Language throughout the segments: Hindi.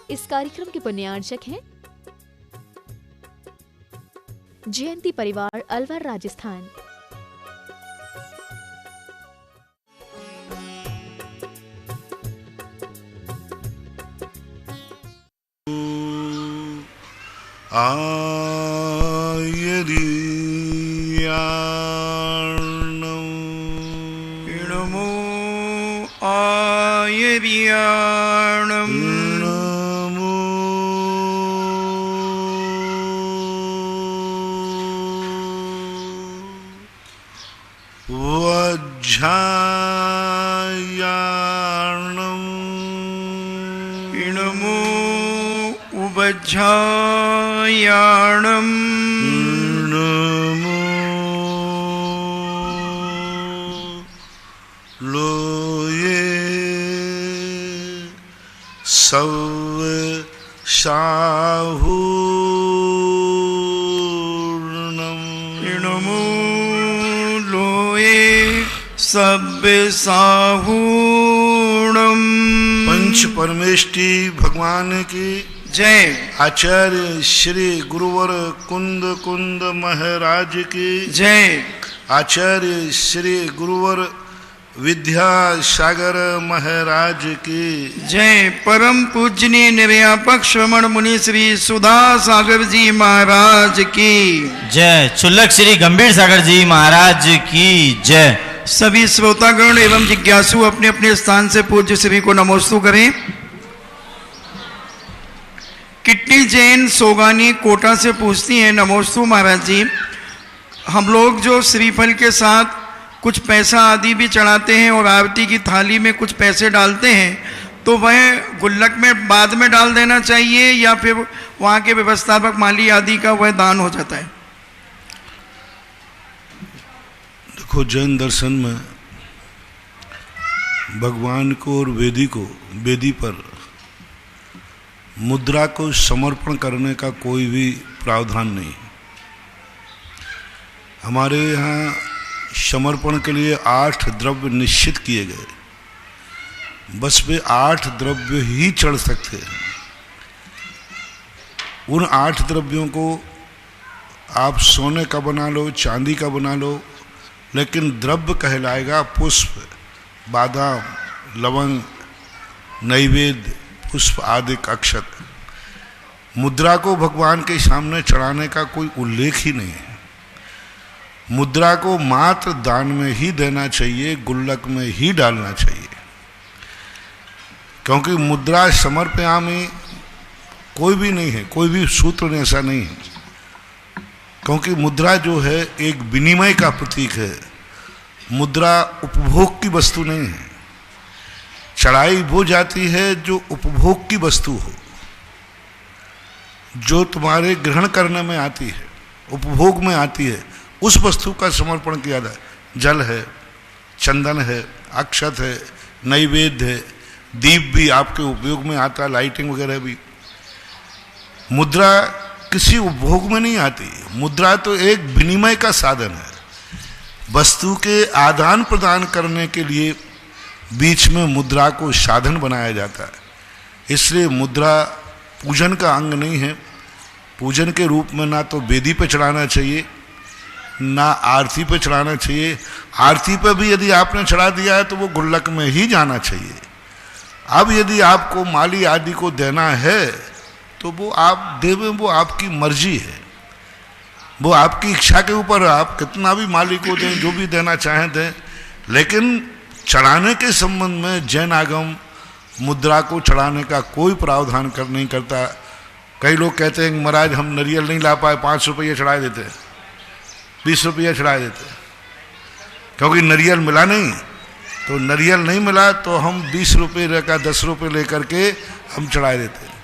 इस कार्यक्रम के पुण्यार्चक हैं जयंती परिवार अलवर राजस्थान। इणमो आयर्याणं नमो वज्झायाणं इणमो उवज्झायाणं नमो लोये सव साहूर्णं इणमो लोये सब्बे साहूणं। पंच परमेष्टि भगवान की जय। आचार्य श्री गुरुवर कुंद कुंद महाराज की जय। आचार्य श्री गुरुवर विद्यासागर महाराज की जय। परम पूजनीय निर्यापक श्रवण मुनि श्री सुधा सागर जी महाराज की जय। चुल्लक श्री गंभीर सागर जी महाराज की जय। सभी श्रोतागण एवं जिज्ञासु अपने अपने स्थान से पूज्य श्री को नमोस्तु करें। किट्टी जैन सोगानी कोटा से पूछती हैं, नमोस्तु महाराज जी, हम लोग जो श्रीफल के साथ कुछ पैसा आदि भी चढ़ाते हैं और आरती की थाली में कुछ पैसे डालते हैं, तो वह गुल्लक में बाद में डाल देना चाहिए या फिर वहाँ के व्यवस्थापक माली आदि का वह दान हो जाता है? देखो, जैन दर्शन में भगवान को और वेदी पर मुद्रा को समर्पण करने का कोई भी प्रावधान नहीं। हमारे यहाँ समर्पण के लिए 8 द्रव्य निश्चित किए गए, बस वे 8 द्रव्य ही चढ़ सकते हैं। उन 8 द्रव्यों को आप सोने का बना लो, चांदी का बना लो, लेकिन द्रव्य कहलाएगा पुष्प, बादाम, लवंग, नैवेद्य, पुष्प आदि अक्षत। मुद्रा को भगवान के सामने चढ़ाने का कोई उल्लेख ही नहीं है। मुद्रा को मात्र दान में ही देना चाहिए, गुल्लक में ही डालना चाहिए, क्योंकि मुद्रा समर्पयामि कोई भी नहीं है, कोई भी सूत्र ऐसा नहीं है, क्योंकि मुद्रा जो है एक विनिमय का प्रतीक है। मुद्रा उपभोग की वस्तु नहीं है। चढ़ाई वो जाती है जो उपभोग की वस्तु हो, जो तुम्हारे ग्रहण करने में आती है, उपभोग में आती है, उस वस्तु का समर्पण किया जाए। जल है, चंदन है, अक्षत है, नैवेद्य है, दीप भी आपके उपयोग में आता है, लाइटिंग वगैरह भी। मुद्रा किसी उपभोग में नहीं आती। मुद्रा तो एक विनिमय का साधन है। वस्तु के आदान प्रदान करने के लिए बीच में मुद्रा को साधन बनाया जाता है। इसलिए मुद्रा पूजन का अंग नहीं है। पूजन के रूप में ना तो वेदी पे चढ़ाना चाहिए, ना आरती पे चढ़ाना चाहिए। आरती पे भी यदि आपने चढ़ा दिया है तो वो गुल्लक में ही जाना चाहिए। अब यदि आपको माली आदि को देना है तो वो आप देवें, वो आपकी मर्जी है, वो आपकी इच्छा के ऊपर। आप कितना भी माली को दें, जो भी देना चाहें दें, लेकिन चढ़ाने के संबंध में जैन आगम मुद्रा को चढ़ाने का कोई प्रावधान नहीं करता। कई लोग कहते हैं महाराज हम नारियल नहीं ला पाए, 5 रुपये चढ़ा देते, 20 रुपये चढ़ा देते, क्योंकि नारियल मिला नहीं। तो नारियल नहीं मिला तो हम 20 रुपये का 10 रुपये लेकर के हम चढ़ा देते।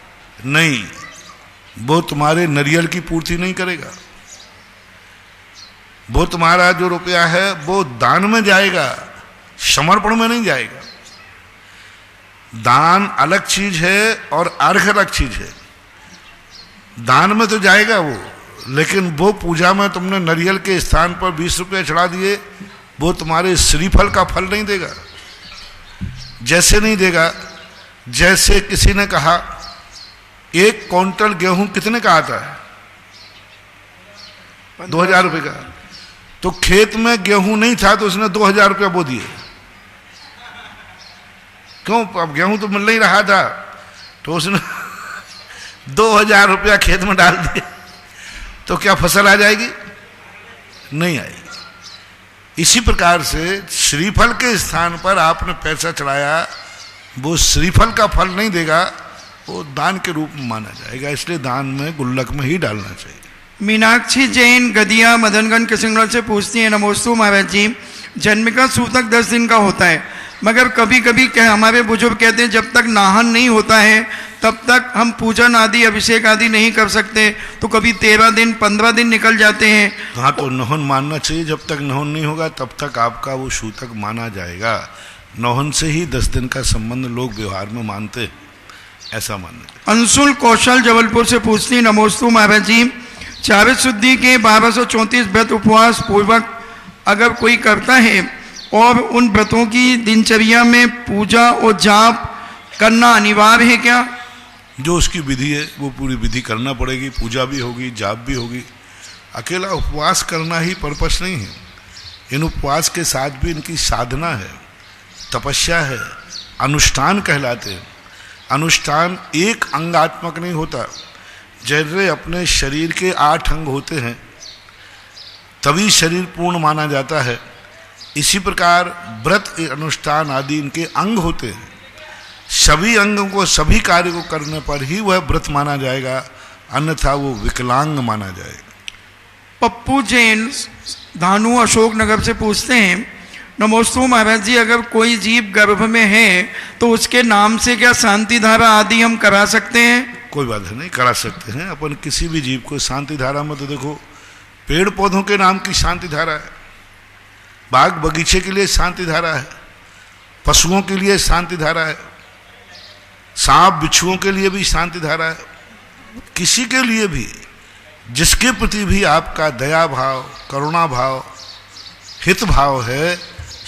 नहीं, वो तुम्हारे नारियल की पूर्ति नहीं करेगा। वो तुम्हारा जो रुपया है वो दान में जाएगा, समर्पण में नहीं जाएगा। दान अलग चीज है और अर्घ अलग चीज है। दान में तो जाएगा वो, लेकिन वो पूजा में तुमने नारियल के स्थान पर 20 रुपये चढ़ा दिए, वो तुम्हारे श्रीफल का फल नहीं देगा। जैसे नहीं देगा, जैसे किसी ने कहा 1 क्विंटल गेहूं कितने का आता है? 2000 रुपये का। तो खेत में गेहूं नहीं था तो उसने 2000 रुपया बो दिए। क्यों? अब गेहूं तो मिल नहीं रहा था, तो उसने 2000 रुपया खेत में डाल दिए, तो क्या फसल आ जाएगी? नहीं आएगी। इसी प्रकार से श्रीफल के स्थान पर आपने पैसा चढ़ाया, वो श्रीफल का फल नहीं देगा, वो दान के रूप में माना जाएगा। इसलिए दान में गुल्लक में ही डालना चाहिए। मीनाक्षी जैन गदिया मदनगंज किशनगढ़ से पूछती हैं, नमोस्तु महाराज जी, जन्म का सूतक 10 दिन का होता है, मगर कभी कभी हमारे बुजुर्ग कहते हैं जब तक नाहन नहीं होता है तब तक हम पूजन आदि अभिषेक आदि नहीं कर सकते, तो कभी 13 दिन 15 दिन निकल जाते हैं। हाँ, तो नहन मानना चाहिए। जब तक नहन नहीं होगा तब तक आपका वो सूतक माना जाएगा। नहन से ही 10 दिन का संबंध लोग व्यवहार में मानते हैं, ऐसा मानना। अंशुल कौशल जबलपुर से पूछती, नमोस्तु महाराज जी, चारित शुद्धि के 1234 व्रत उपवास पूर्वक अगर कोई करता है और उन व्रतों की दिनचर्या में पूजा और जाप करना अनिवार्य है क्या? जो उसकी विधि है वो पूरी विधि करना पड़ेगी। पूजा भी होगी, जाप भी होगी। अकेला उपवास करना ही पर्पस नहीं है। इन उपवास के साथ भी इनकी साधना है, तपस्या है, अनुष्ठान कहलाते हैं। अनुष्ठान एक अंगात्मक नहीं होता। जैसे अपने शरीर के 8 अंग होते हैं तभी शरीर पूर्ण माना जाता है, इसी प्रकार व्रत अनुष्ठान आदि इनके अंग होते हैं। सभी अंगों को, सभी कार्य को करने पर ही वह व्रत माना जाएगा, अन्यथा वो विकलांग माना जाएगा। पप्पू जैन धानु अशोकनगर से पूछते हैं, नमोस्तु महाराज जी, अगर कोई जीव गर्भ में है तो उसके नाम से क्या शांति धारा आदि हम करा सकते हैं? कोई बात नहीं, करा सकते हैं। अपन किसी भी जीव को शांति धारा में, तो देखो पेड़ पौधों के नाम की शांति धारा है, बाग बगीचे के लिए शांति धारा है, पशुओं के लिए शांति धारा है, सांप बिच्छुओं के लिए भी शांति धारा है। किसी के लिए भी, जिसके प्रति भी आपका दया भाव, करुणा भाव, हित भाव है,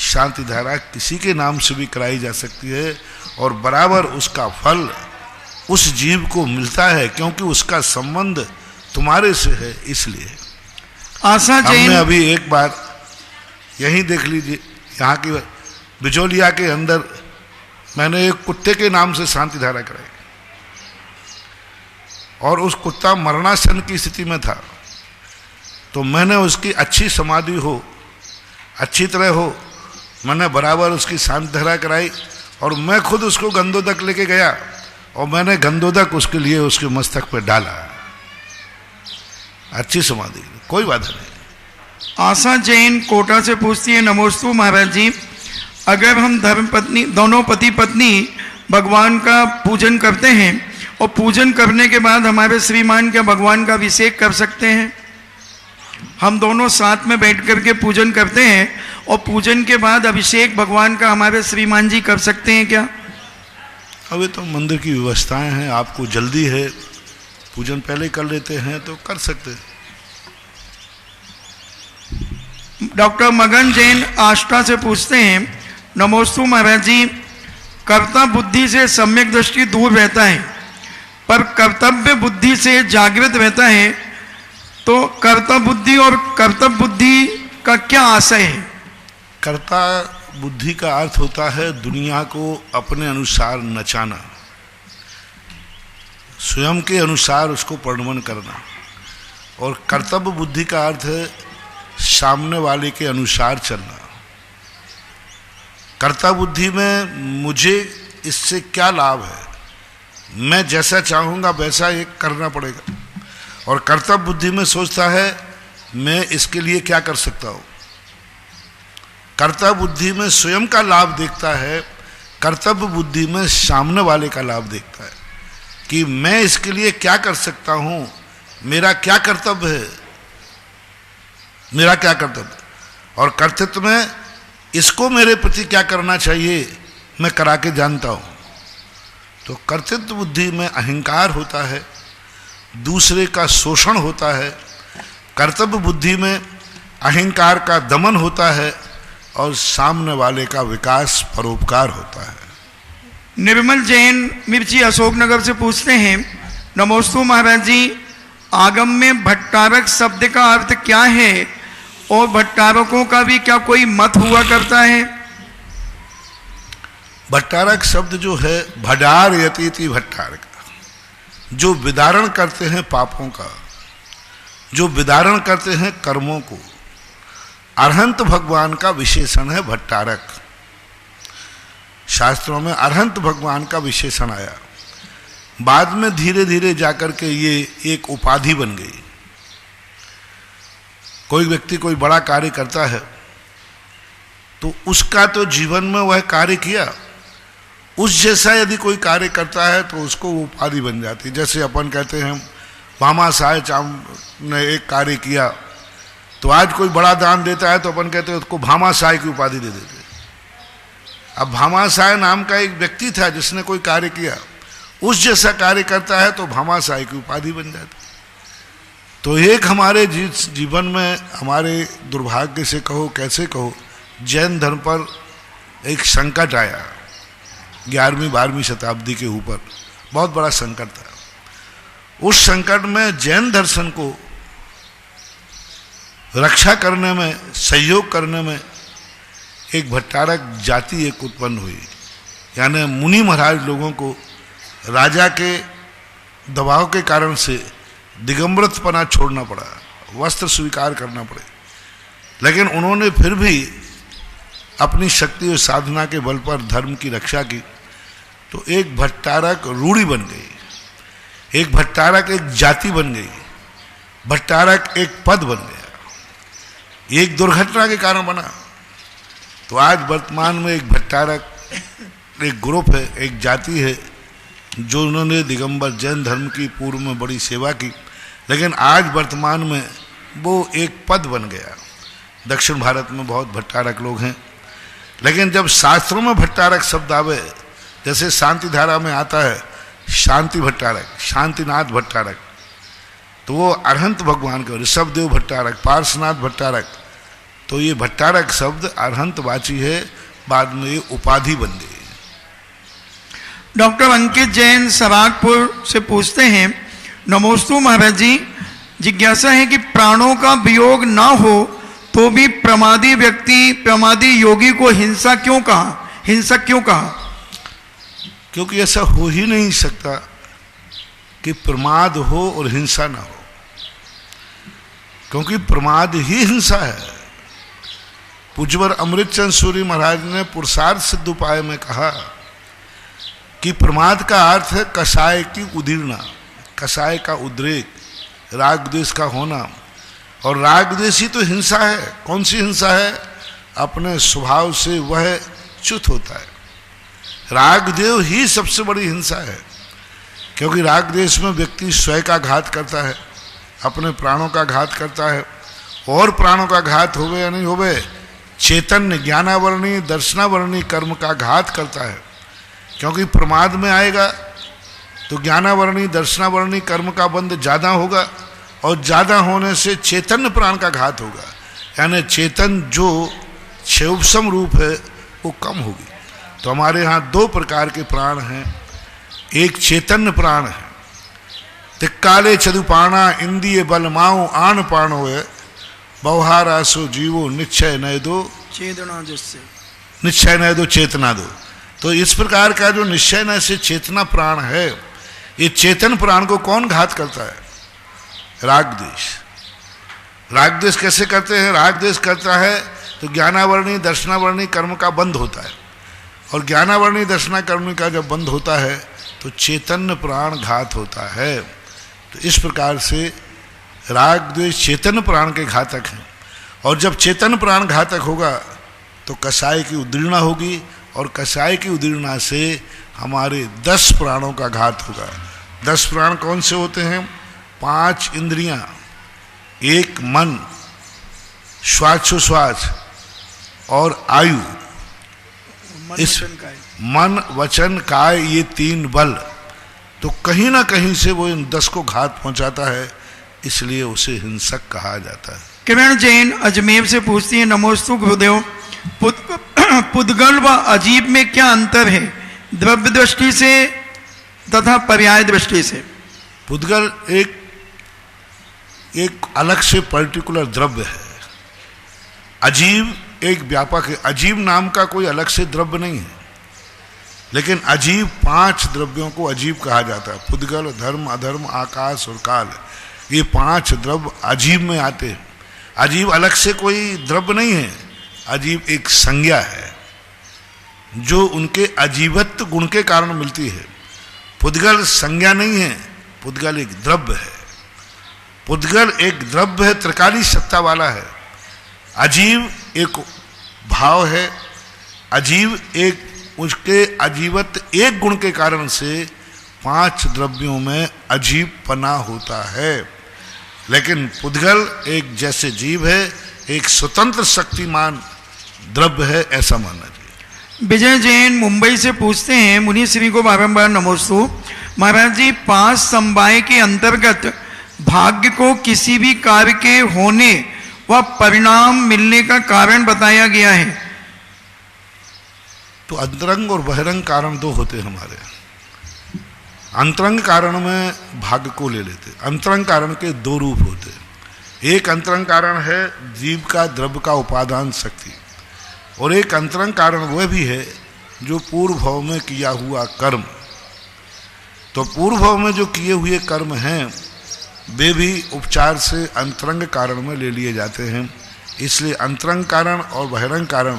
शांति धारा किसी के नाम से भी कराई जा सकती है और बराबर उसका फल उस जीव को मिलता है, क्योंकि उसका संबंध तुम्हारे से है। इसलिए आशा जैन, हमने अभी एक बार यहीं देख लीजिए, यहाँ की बिजोलिया के अंदर मैंने एक कुत्ते के नाम से शांति धारा कराई और उस कुत्ता मरणासन की स्थिति में था, तो मैंने उसकी अच्छी समाधि हो, अच्छी तरह हो, मैंने बराबर उसकी शांति धारा कराई और मैं खुद उसको गंधोदक लेके गया और मैंने गंधोदक उसके लिए उसके मस्तक पर डाला। अच्छी समाधि, कोई बात नहीं। आशा जैन कोटा से पूछती है, नमोस्तु महाराज जी, अगर हम धर्म पत्नी, दोनों पति पत्नी भगवान का पूजन करते हैं और पूजन करने के बाद हमारे श्रीमान क्या भगवान का अभिषेक कर सकते हैं? हम दोनों साथ में बैठ करके पूजन करते हैं और पूजन के बाद अभिषेक भगवान का हमारे श्रीमान जी कर सकते हैं क्या? अभी तो मंदिर की व्यवस्थाएं हैं, आपको जल्दी है, पूजन पहले कर लेते हैं तो कर सकते हैं। डॉक्टर मगन जैन आष्टा से पूछते हैं, नमोस्तु महाराज जी, कर्ता बुद्धि से सम्यक दृष्टि दूर रहता है पर कर्तव्य बुद्धि से जागृत रहता है, तो कर्ता बुद्धि और कर्तव्य बुद्धि का क्या आशय है? कर्ता बुद्धि का अर्थ होता है दुनिया को अपने अनुसार नचाना, स्वयं के अनुसार उसको परिणमन करना, और कर्तव्य बुद्धि का अर्थ है सामने वाले के अनुसार चलना। कर्ता बुद्धि में मुझे इससे क्या लाभ है, मैं जैसा चाहूँगा वैसा एक करना पड़ेगा, और कर्तव्य बुद्धि में सोचता है मैं इसके लिए क्या कर सकता हूँ। कर्तव्य बुद्धि में स्वयं का लाभ देखता है, कर्तव्य बुद्धि में सामने वाले का लाभ देखता है कि मैं इसके लिए क्या कर सकता हूँ, मेरा क्या कर्तव्य है, मेरा क्या कर्तव्य, और कर्तव्य में इसको मेरे प्रति क्या करना चाहिए मैं करा के जानता हूँ। तो कर्तव्य बुद्धि में अहंकार होता है, दूसरे का शोषण होता है। कर्तव्य बुद्धि में अहंकार का दमन होता है और सामने वाले का विकास परोपकार होता है। निर्मल जैन मिर्ची अशोकनगर से पूछते हैं, नमोस्तु महाराज जी, आगम में भट्टारक शब्द का अर्थ क्या है और भट्टारकों का भी क्या कोई मत हुआ करता है? भट्टारक शब्द जो है भडार यतीति भट्टारक, जो विदारण करते हैं पापों का, जो विदारण करते हैं कर्मों को, अरहंत भगवान का विशेषण है भट्टारक। शास्त्रों में अरहंत भगवान का विशेषण आया, बाद में धीरे धीरे जाकर के ये एक उपाधि बन गई। कोई व्यक्ति कोई बड़ा कार्य करता है तो उसका तो जीवन में वह कार्य किया, उस जैसा यदि कोई कार्य करता है तो उसको उपाधि बन जाती। जैसे अपन कहते हैं भामा साय चाम ने एक कार्य किया, तो आज कोई बड़ा दान देता है तो अपन कहते हैं उसको भामा साय की उपाधि दे देते। अब भामा साय नाम का एक व्यक्ति था जिसने कोई कार्य किया, उस जैसा कार्य करता है तो भामा साय की उपाधि बन जाती। तो एक हमारे जीवन में, हमारे दुर्भाग्य से कहो कैसे कहो, जैन धर्म पर एक संकट आया 11वीं-12वीं शताब्दी के ऊपर, बहुत बड़ा संकट था। उस संकट में जैन दर्शन को रक्षा करने में, सहयोग करने में एक भट्टारक जाति एक उत्पन्न हुई। यानी मुनि महाराज लोगों को राजा के दबाव के कारण से दिगंबरतपना छोड़ना पड़ा, वस्त्र स्वीकार करना पड़े, लेकिन उन्होंने फिर भी अपनी शक्ति और साधना के बल पर धर्म की रक्षा की। तो एक भट्टारक रूढ़ी बन गई, एक भट्टारक एक जाति बन गई, भट्टारक एक पद बन गया, एक दुर्घटना के कारण बना। तो आज वर्तमान में एक भट्टारक एक ग्रुप है, एक जाति है, जो उन्होंने दिगंबर जैन धर्म की पूर्व में बड़ी सेवा की, लेकिन आज वर्तमान में वो एक पद बन गया। दक्षिण भारत में बहुत भट्टारक लोग हैं, लेकिन जब शास्त्रों में भट्टारक शब्द आवे, जैसे शांति धारा में आता है शांति भट्टारक, शांतिनाथ भट्टारक, तो वो अरहंत भगवान का, ऋषभदेव भट्टारक, पार्श्वनाथ भट्टारक, तो ये भट्टारक शब्द अरहंतवाची है, बाद में ये उपाधि बन गई। डॉक्टर अंकित जैन सरागपुर से पूछते हैं, नमोस्तु महाराज जी, जिज्ञासा है कि प्राणों का वियोग ना हो तो भी प्रमादी व्यक्ति, प्रमादी योगी को हिंसा क्यों कहा, हिंसक क्यों कहा? क्योंकि ऐसा हो ही नहीं सकता कि प्रमाद हो और हिंसा ना हो, क्योंकि प्रमाद ही हिंसा है। पूज्यवर अमृतचंद सूरी महाराज ने पुरुषार्थ सिद्ध उपाय में कहा कि प्रमाद का अर्थ है कषाय की उदीर्णा, कषाय का उद्रेक, राग द्वेष का होना, और राग द्वेष ही तो हिंसा है। कौन सी हिंसा है? अपने स्वभाव से वह च्युत होता है। राग देव ही सबसे बड़ी हिंसा है, क्योंकि राग द्वेष में व्यक्ति स्वयं का घात करता है, अपने प्राणों का घात करता है, और प्राणों का घात होवे या नहीं होवे, चैतन्य ज्ञानावरणी दर्शनावरणी कर्म का घात करता है। क्योंकि प्रमाद में आएगा तो ज्ञानावरणी दर्शनावरणी कर्म का बंध ज़्यादा होगा, और ज़्यादा होने से चैतन्य प्राण का घात होगा, यानी चेतन जो क्षयोपम रूप है वो कम होगी। तो हमारे यहाँ दो प्रकार के प्राण हैं, एक चैतन्य प्राण है, तिक्काले चदुपाणा इंद्रिय बलमाओ आन पाणो है, बहुहारासो जीवो निश्चय नय दो चेतना, जिससे निश्चय नय दो चेतना दो। तो इस प्रकार का जो निश्चय नय से चेतना प्राण है, ये चेतन प्राण को कौन घात करता है? राग द्वेष। राग द्वेष कैसे करते हैं? राग द्वेष करता है तो ज्ञानावरणी दर्शनावरणी कर्म का बंध होता है, और ज्ञानावरणी दर्शना कर्म का जब बंध होता है तो चैतन्य प्राण घात होता है। तो इस प्रकार से राग द्वेष चेतन प्राण के घातक हैं, और जब चेतन प्राण घातक होगा तो कषाय की उद्दीर्णा होगी, और कषाय की उद्दीर्णा से हमारे 10 प्राणों का घात होगा। 10 प्राण कौन से होते हैं? 5 इंद्रियां, 1 मन, श्वासोश्वास और आयु। इस मन वचन काय ये 3 बल, तो कहीं ना कहीं से वो इन 10 को घात पहुंचाता है, इसलिए उसे हिंसक कहा जाता है। किरण जैन अजमेर से पूछती है, नमोस्तु गुरुदेव, पुद्गल व अजीब में क्या अंतर है, द्रव्य दृष्टि से तथा पर्याय दृष्टि से? पुद्गल एक अलग से पर्टिकुलर द्रव्य है। अजीव एक व्यापक है। अजीव नाम का कोई अलग से द्रव्य नहीं है, लेकिन अजीव 5 द्रव्यों को अजीव कहा जाता है। पुद्गल, धर्म, अधर्म, आकाश और काल, ये 5 द्रव्य अजीव में आते हैं। अजीव अलग से कोई द्रव्य नहीं है, अजीव एक संज्ञा है जो उनके अजीवत्व गुण के कारण मिलती है। पुद्गल संज्ञा नहीं है, पुद्गल एक द्रव्य है। पुद्गल एक द्रव्य है, त्रिकाली सत्ता वाला है। अजीव एक भाव है। अजीव एक उसके अजीवत्व एक गुण के कारण से 5 द्रव्यों में अजीवपना होता है। लेकिन पुद्गल एक जैसे जीव है, एक स्वतंत्र शक्तिमान द्रव्य है, ऐसा मानना चाहिए। विजय जैन मुंबई से पूछते हैं, मुनि श्री को बारंबार नमोस्तु। महाराज जी, 5 समवाय के अंतर्गत भाग्य को किसी भी कार्य के होने व परिणाम मिलने का कारण बताया गया है। तो अंतरंग और बहिरंग कारण 2 होते हैं हमारे। अंतरंग कारण में भाग्य को ले लेते। अंतरंग कारण के 2 रूप होते हैं। एक अंतरंग कारण है जीव का द्रव्य का उपादान शक्ति, और एक अंतरंग कारण वह भी है जो पूर्व भाव में किया हुआ कर्म। तो पूर्व भाव में जो किए हुए कर्म हैं वे भी उपचार से अंतरंग कारण में ले लिए जाते हैं। इसलिए अंतरंग कारण और बहिरंग कारण,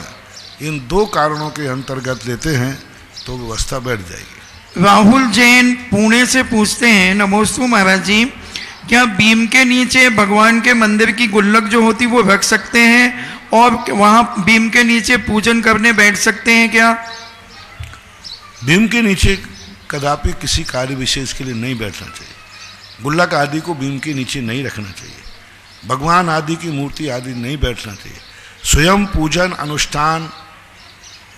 इन 2 कारणों के अंतर्गत लेते हैं तो व्यवस्था बैठ जाएगी। राहुल जैन पुणे से पूछते हैं, नमोस्तु महाराज जी, क्या बीम के नीचे भगवान के मंदिर की गुल्लक जो होती वो रख सकते हैं और वहां बीम के नीचे पूजन करने बैठ सकते हैं क्या? भीम के नीचे कदापि किसी कार्य विशेष के लिए नहीं बैठना चाहिए। गुल्लक आदि को भीम के नीचे नहीं रखना चाहिए। भगवान आदि की मूर्ति आदि नहीं बैठना चाहिए। स्वयं पूजन अनुष्ठान,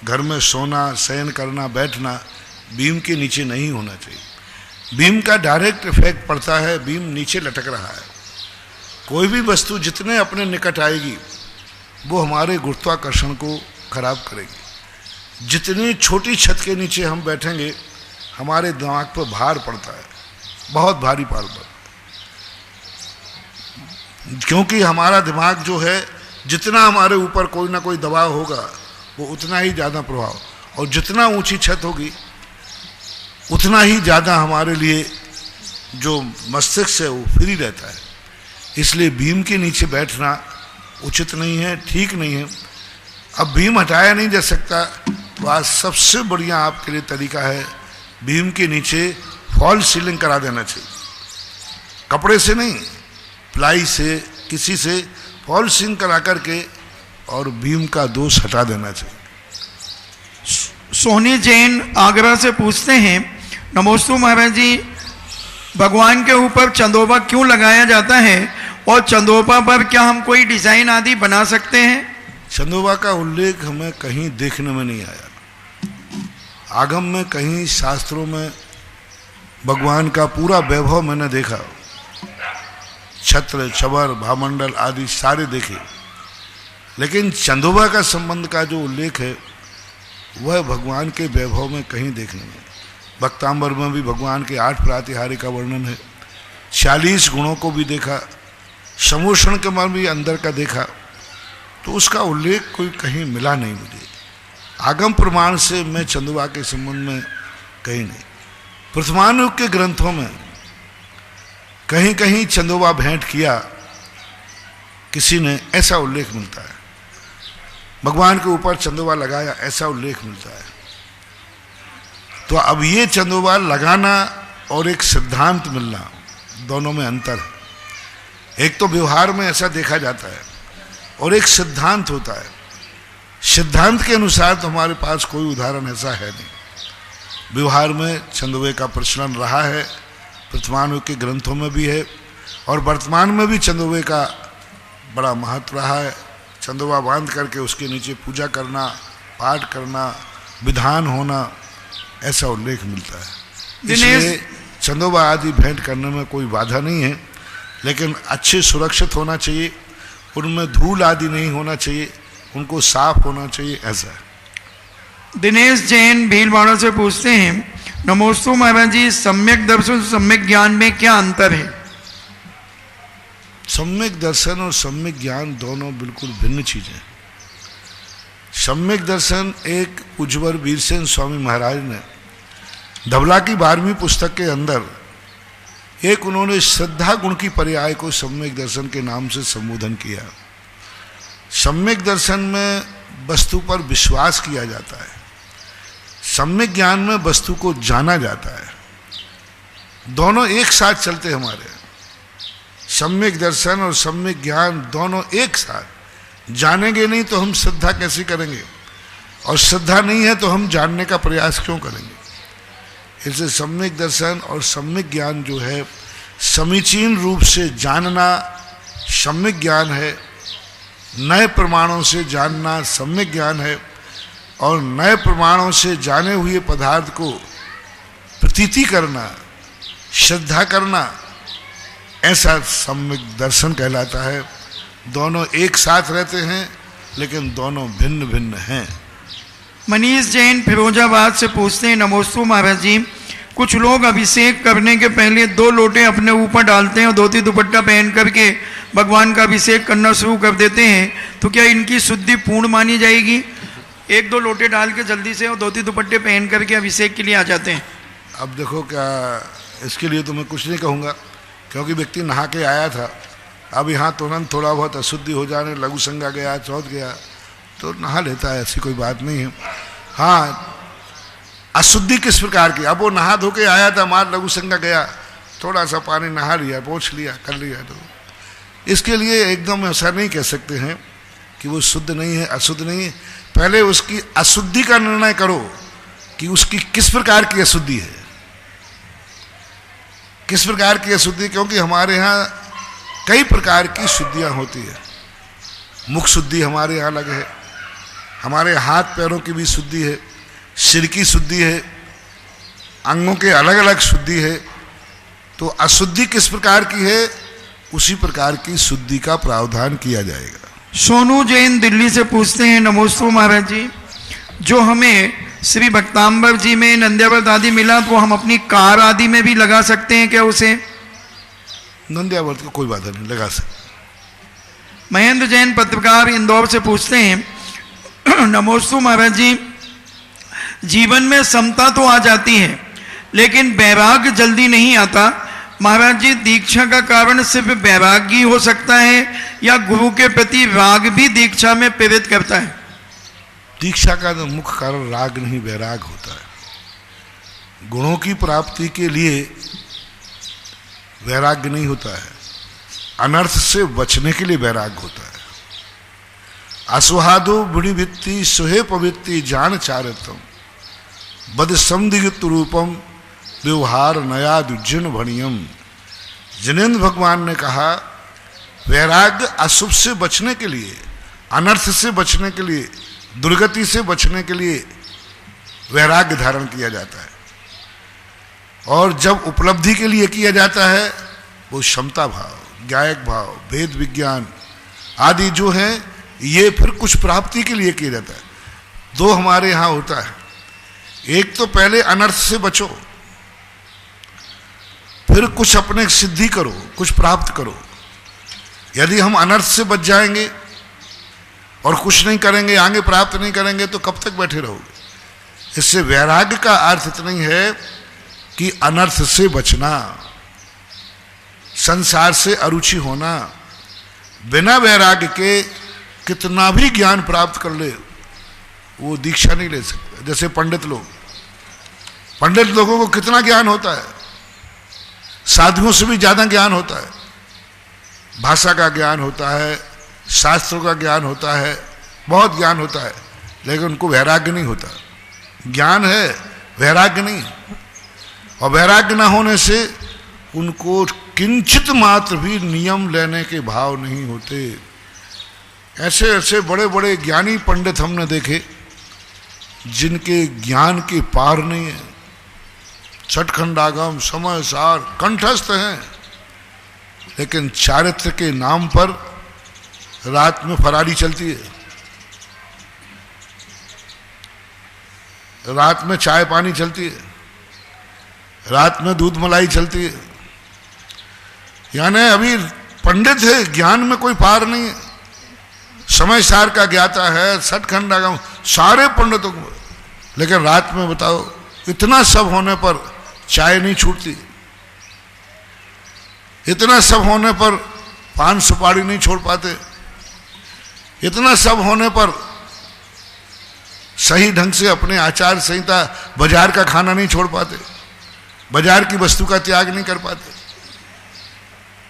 घर में सोना, शयन करना, बैठना भीम के नीचे नहीं होना चाहिए। भीम का डायरेक्ट इफेक्ट पड़ता है, भीम नीचे लटक रहा है। कोई भी वस्तु जितने अपने निकट आएगी वो हमारे गुरुत्वाकर्षण को खराब करेगी। जितनी छोटी छत के नीचे हम बैठेंगे हमारे दिमाग पर भार पड़ता है, बहुत भारी भार पड़ता है, क्योंकि हमारा दिमाग जो है जितना हमारे ऊपर कोई ना कोई दबाव होगा वो उतना ही ज़्यादा प्रभाव, और जितना ऊंची छत होगी उतना ही ज़्यादा हमारे लिए जो मस्तिष्क है वो फ्री रहता है। इसलिए भीम के नीचे बैठना उचित नहीं है, ठीक नहीं है। अब भीम हटाया नहीं जा सकता, तो आज सबसे बढ़िया आपके लिए तरीका है भीम के नीचे फॉल सीलिंग करा देना चाहिए। कपड़े से नहीं, प्लाई से, किसी से फॉल सीलिंग करा करके और भीम का दोष हटा देना चाहिए। सोनी जैन आगरा से पूछते हैं, नमोस्तु महाराज जी, भगवान के ऊपर चंदोबा क्यों लगाया जाता है और चंदोबा पर क्या हम कोई डिजाइन आदि बना सकते हैं? चंदोबा का उल्लेख हमें कहीं देखने में नहीं आया। आगम में कहीं शास्त्रों में भगवान का पूरा वैभव मैंने देखा, छत्र, छबर, भामंडल आदि सारे देखे, लेकिन चंदोबा का संबंध का जो उल्लेख है वह भगवान के वैभव में कहीं देखने में। भक्तांबर में भी भगवान के 8 प्रातिहार्य का वर्णन है, 40 गुणों को भी देखा, समूषण के मन भी अंदर का देखा, तो उसका उल्लेख कोई कहीं मिला नहीं मुझे। आगम प्रमाण से मैं चंदोबा के संबंध में कहीं नहीं। प्रथमानुग के ग्रंथों में कहीं कहीं चंदोबा भेंट किया किसी ने, ऐसा उल्लेख मिलता है। भगवान के ऊपर चंदोबा लगाया, ऐसा उल्लेख मिलता है। तो अब ये चंदोबा लगाना और एक सिद्धांत मिलना, दोनों में अंतर है। एक तो व्यवहार में ऐसा देखा जाता है और एक सिद्धांत होता है। सिद्धांत के अनुसार तो हमारे पास कोई उदाहरण ऐसा है नहीं। व्यवहार में चंदोबे का प्रचलन रहा है, प्रथमानुग के ग्रंथों में भी है, और वर्तमान में भी चंदोबे का बड़ा महत्व रहा है। चंदोबा बांध करके उसके नीचे पूजा करना, पाठ करना, विधान होना, ऐसा उल्लेख मिलता है। इसलिए चंदोबा आदि भेंट करने में कोई बाधा नहीं है, लेकिन अच्छे सुरक्षित होना चाहिए, उनमें धूल आदि नहीं होना चाहिए, उनको साफ होना चाहिए, ऐसा है। दिनेश जैन भीलवाड़ा से पूछते हैं, नमोस्तु महाराज जी, सम्यक दर्शन सम्यक ज्ञान में क्या अंतर है? सम्यक दर्शन और सम्यक ज्ञान दोनों बिल्कुल भिन्न चीजें। सम्यक दर्शन एक उज्ज्वल वीरसेन स्वामी महाराज ने धवला की 12वीं पुस्तक के अंदर एक उन्होंने श्रद्धा गुण की पर्याय को सम्यक दर्शन के नाम से संबोधन किया। सम्यक दर्शन में वस्तु पर विश्वास किया जाता है, सम्यक ज्ञान में वस्तु को जाना जाता है। दोनों एक साथ चलते हमारे, सम्यक दर्शन और सम्यक ज्ञान दोनों एक साथ। जानेंगे नहीं तो हम श्रद्धा कैसे करेंगे, और श्रद्धा नहीं है तो हम जानने का प्रयास क्यों करेंगे। इसलिए सम्यक दर्शन और सम्यक ज्ञान जो है, समीचीन रूप से जानना सम्यक ज्ञान है, नए प्रमाणों से जानना सम्यक ज्ञान है, और नए प्रमाणों से जाने हुए पदार्थ को प्रतीति करना, श्रद्धा करना, ऐसा सम्यक दर्शन कहलाता है। दोनों एक साथ रहते हैं लेकिन दोनों भिन्न भिन्न हैं। मनीष जैन फिरोजाबाद से पूछते हैं, नमोस्तु महाराज जी, कुछ लोग अभिषेक करने के पहले 2 लोटे अपने ऊपर डालते हैं और धोती दुपट्टा पहन करके भगवान का अभिषेक करना शुरू कर देते हैं, तो क्या इनकी शुद्धि पूर्ण मानी जाएगी? 1-2 लोटे डाल के जल्दी से और धोती दुपट्टे पहन करके अभिषेक के लिए आ जाते हैं। अब देखो, क्या इसके लिए तो मैं कुछ नहीं कहूँगा, क्योंकि व्यक्ति नहा के आया था, अब यहाँ तुरंत थोड़ा बहुत अशुद्धि हो जाने, लघु संज्ञा गया, चौथ गया, तो नहा लेता है, ऐसी कोई बात नहीं है। हाँ, अशुद्धि किस प्रकार की, अब वो नहा धो के आया था, मार लघु संज्ञा गया, थोड़ा सा पानी नहा लिया, पोंछ लिया, कर लिया, तो इसके लिए एकदम ऐसा नहीं कह सकते हैं कि वो शुद्ध नहीं है, अशुद्ध नहीं है। पहले उसकी अशुद्धि का निर्णय करो कि उसकी किस प्रकार की अशुद्धि है, किस प्रकार की अशुद्धि, क्योंकि हमारे यहाँ कई प्रकार की शुद्धियाँ होती है। मुख शुद्धि हमारे यहाँ अलग है, हमारे हाथ पैरों की भी शुद्धि है, सिर की शुद्धि है, अंगों के अलग अलग शुद्धि है। तो अशुद्धि किस प्रकार की है, उसी प्रकार की शुद्धि का प्रावधान किया जाएगा। सोनू जैन दिल्ली से पूछते हैं, नमोस्तु महाराज जी, जो हमें श्री भक्तांबर जी में नंद्यावर्त आदि मिला, तो हम अपनी कार आदि में भी लगा सकते हैं क्या उसे? नंद्यावर्त को कोई बाधा नहीं, लगा सकते। महेंद्र जैन पत्रकार इंदौर से पूछते हैं, नमोस्तु महाराज जी, जीवन में समता तो आ जाती है लेकिन वैराग्य जल्दी नहीं आता। महाराज जी, दीक्षा का कारण सिर्फ वैराग्य ही हो सकता है या गुरु के प्रति राग भी दीक्षा में प्रेरित करता है? दीक्षा का तो मुख्य कारण राग नहीं, वैराग होता है। गुणों की प्राप्ति के लिए वैराग्य नहीं होता है, अनर्थ से बचने के लिए वैराग्य होता है। असुहादो बुढ़िवृत्ति सुहे पवित्ति जान चारतम बद समदिगत रूपम व्यवहार नया दुर्जन भणियम। जिनेन्द्र भगवान ने कहा, वैराग्य अशुभ से बचने के लिए, अनर्थ से बचने के लिए, दुर्गति से बचने के लिए वैराग्य धारण किया जाता है। और जब उपलब्धि के लिए किया जाता है, वो क्षमता भाव, ज्ञायक भाव, वेद विज्ञान आदि जो हैं, ये फिर कुछ प्राप्ति के लिए किया जाता है। 2 हमारे यहाँ होता है, एक तो पहले अनर्थ से बचो, फिर कुछ अपने सिद्धि करो, कुछ प्राप्त करो। यदि हम अनर्थ से बच जाएंगे और कुछ नहीं करेंगे, आगे प्राप्त नहीं करेंगे, तो कब तक बैठे रहोगे? इससे वैराग्य का अर्थ इतना ही है कि अनर्थ से बचना, संसार से अरुचि होना। बिना वैराग्य के कितना भी ज्ञान प्राप्त कर ले, वो दीक्षा नहीं ले सकता। जैसे पंडित लोगों को कितना ज्ञान होता है, साधुओं से भी ज्यादा ज्ञान होता है, भाषा का ज्ञान होता है, शास्त्रों का ज्ञान होता है, बहुत ज्ञान होता है, लेकिन उनको वैराग्य नहीं होता। ज्ञान है, वैराग्य नहीं। और वैराग्य न होने से उनको किंचित मात्र भी नियम लेने के भाव नहीं होते। ऐसे ऐसे बड़े बड़े ज्ञानी पंडित हमने देखे जिनके ज्ञान के पार नहीं है, छठखंडागम समय सार कंठस्थ हैं, लेकिन चारित्र के नाम पर रात में फरारी चलती है, रात में चाय पानी चलती है, रात में दूध मलाई चलती है। यानी अभी पंडित है, ज्ञान में कोई पार नहीं है। समय सार का ज्ञाता है, सतखंड आगम, सारे पंडितों को, लेकिन रात में बताओ, इतना सब होने पर चाय नहीं छूटती, इतना सब होने पर पान सुपारी नहीं छोड़ पाते, इतना सब होने पर सही ढंग से अपने आचार संहिता, बाजार का खाना नहीं छोड़ पाते, बाजार की वस्तु का त्याग नहीं कर पाते।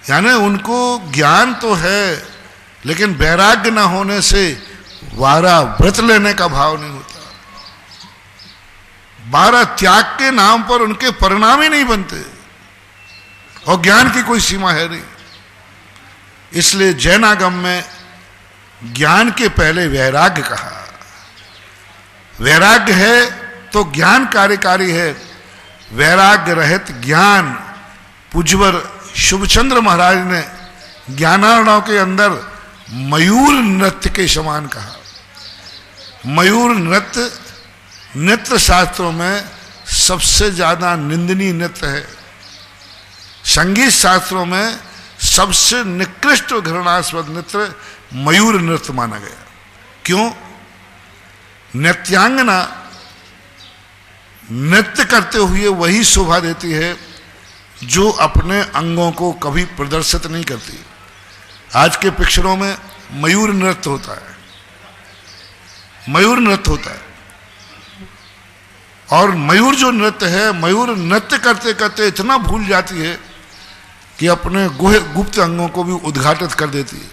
यानी उनको ज्ञान तो है, लेकिन वैराग्य न होने से वारा व्रत लेने का भाव नहीं होता। 12 त्याग के नाम पर उनके परिणाम ही नहीं बनते, और ज्ञान की कोई सीमा है नहीं। इसलिए जैनागम में ज्ञान के पहले वैराग्य कहा। वैराग्य है तो ज्ञान कार्यकारी है, वैराग्य रहित ज्ञान। पूज्यवर शुभचंद्र महाराज ने ज्ञानार्णव के अंदर मयूर नृत्य के समान कहा। मयूर नृत्य नृत्य शास्त्रों में सबसे ज्यादा निंदनीय नृत्य है। संगीत शास्त्रों में सबसे निकृष्ट घृणास्पद नृत्य मयूर नृत्य माना गया। क्यों? नृत्यांगना नृत्य करते हुए वही शोभा देती है जो अपने अंगों को कभी प्रदर्शित नहीं करती। आज के पिक्चरों में मयूर नृत्य होता है, मयूर नृत्य होता है, और मयूर जो नृत्य है, मयूर नृत्य करते करते इतना भूल जाती है कि अपने गुप्त अंगों को भी उद्घाटित कर देती है,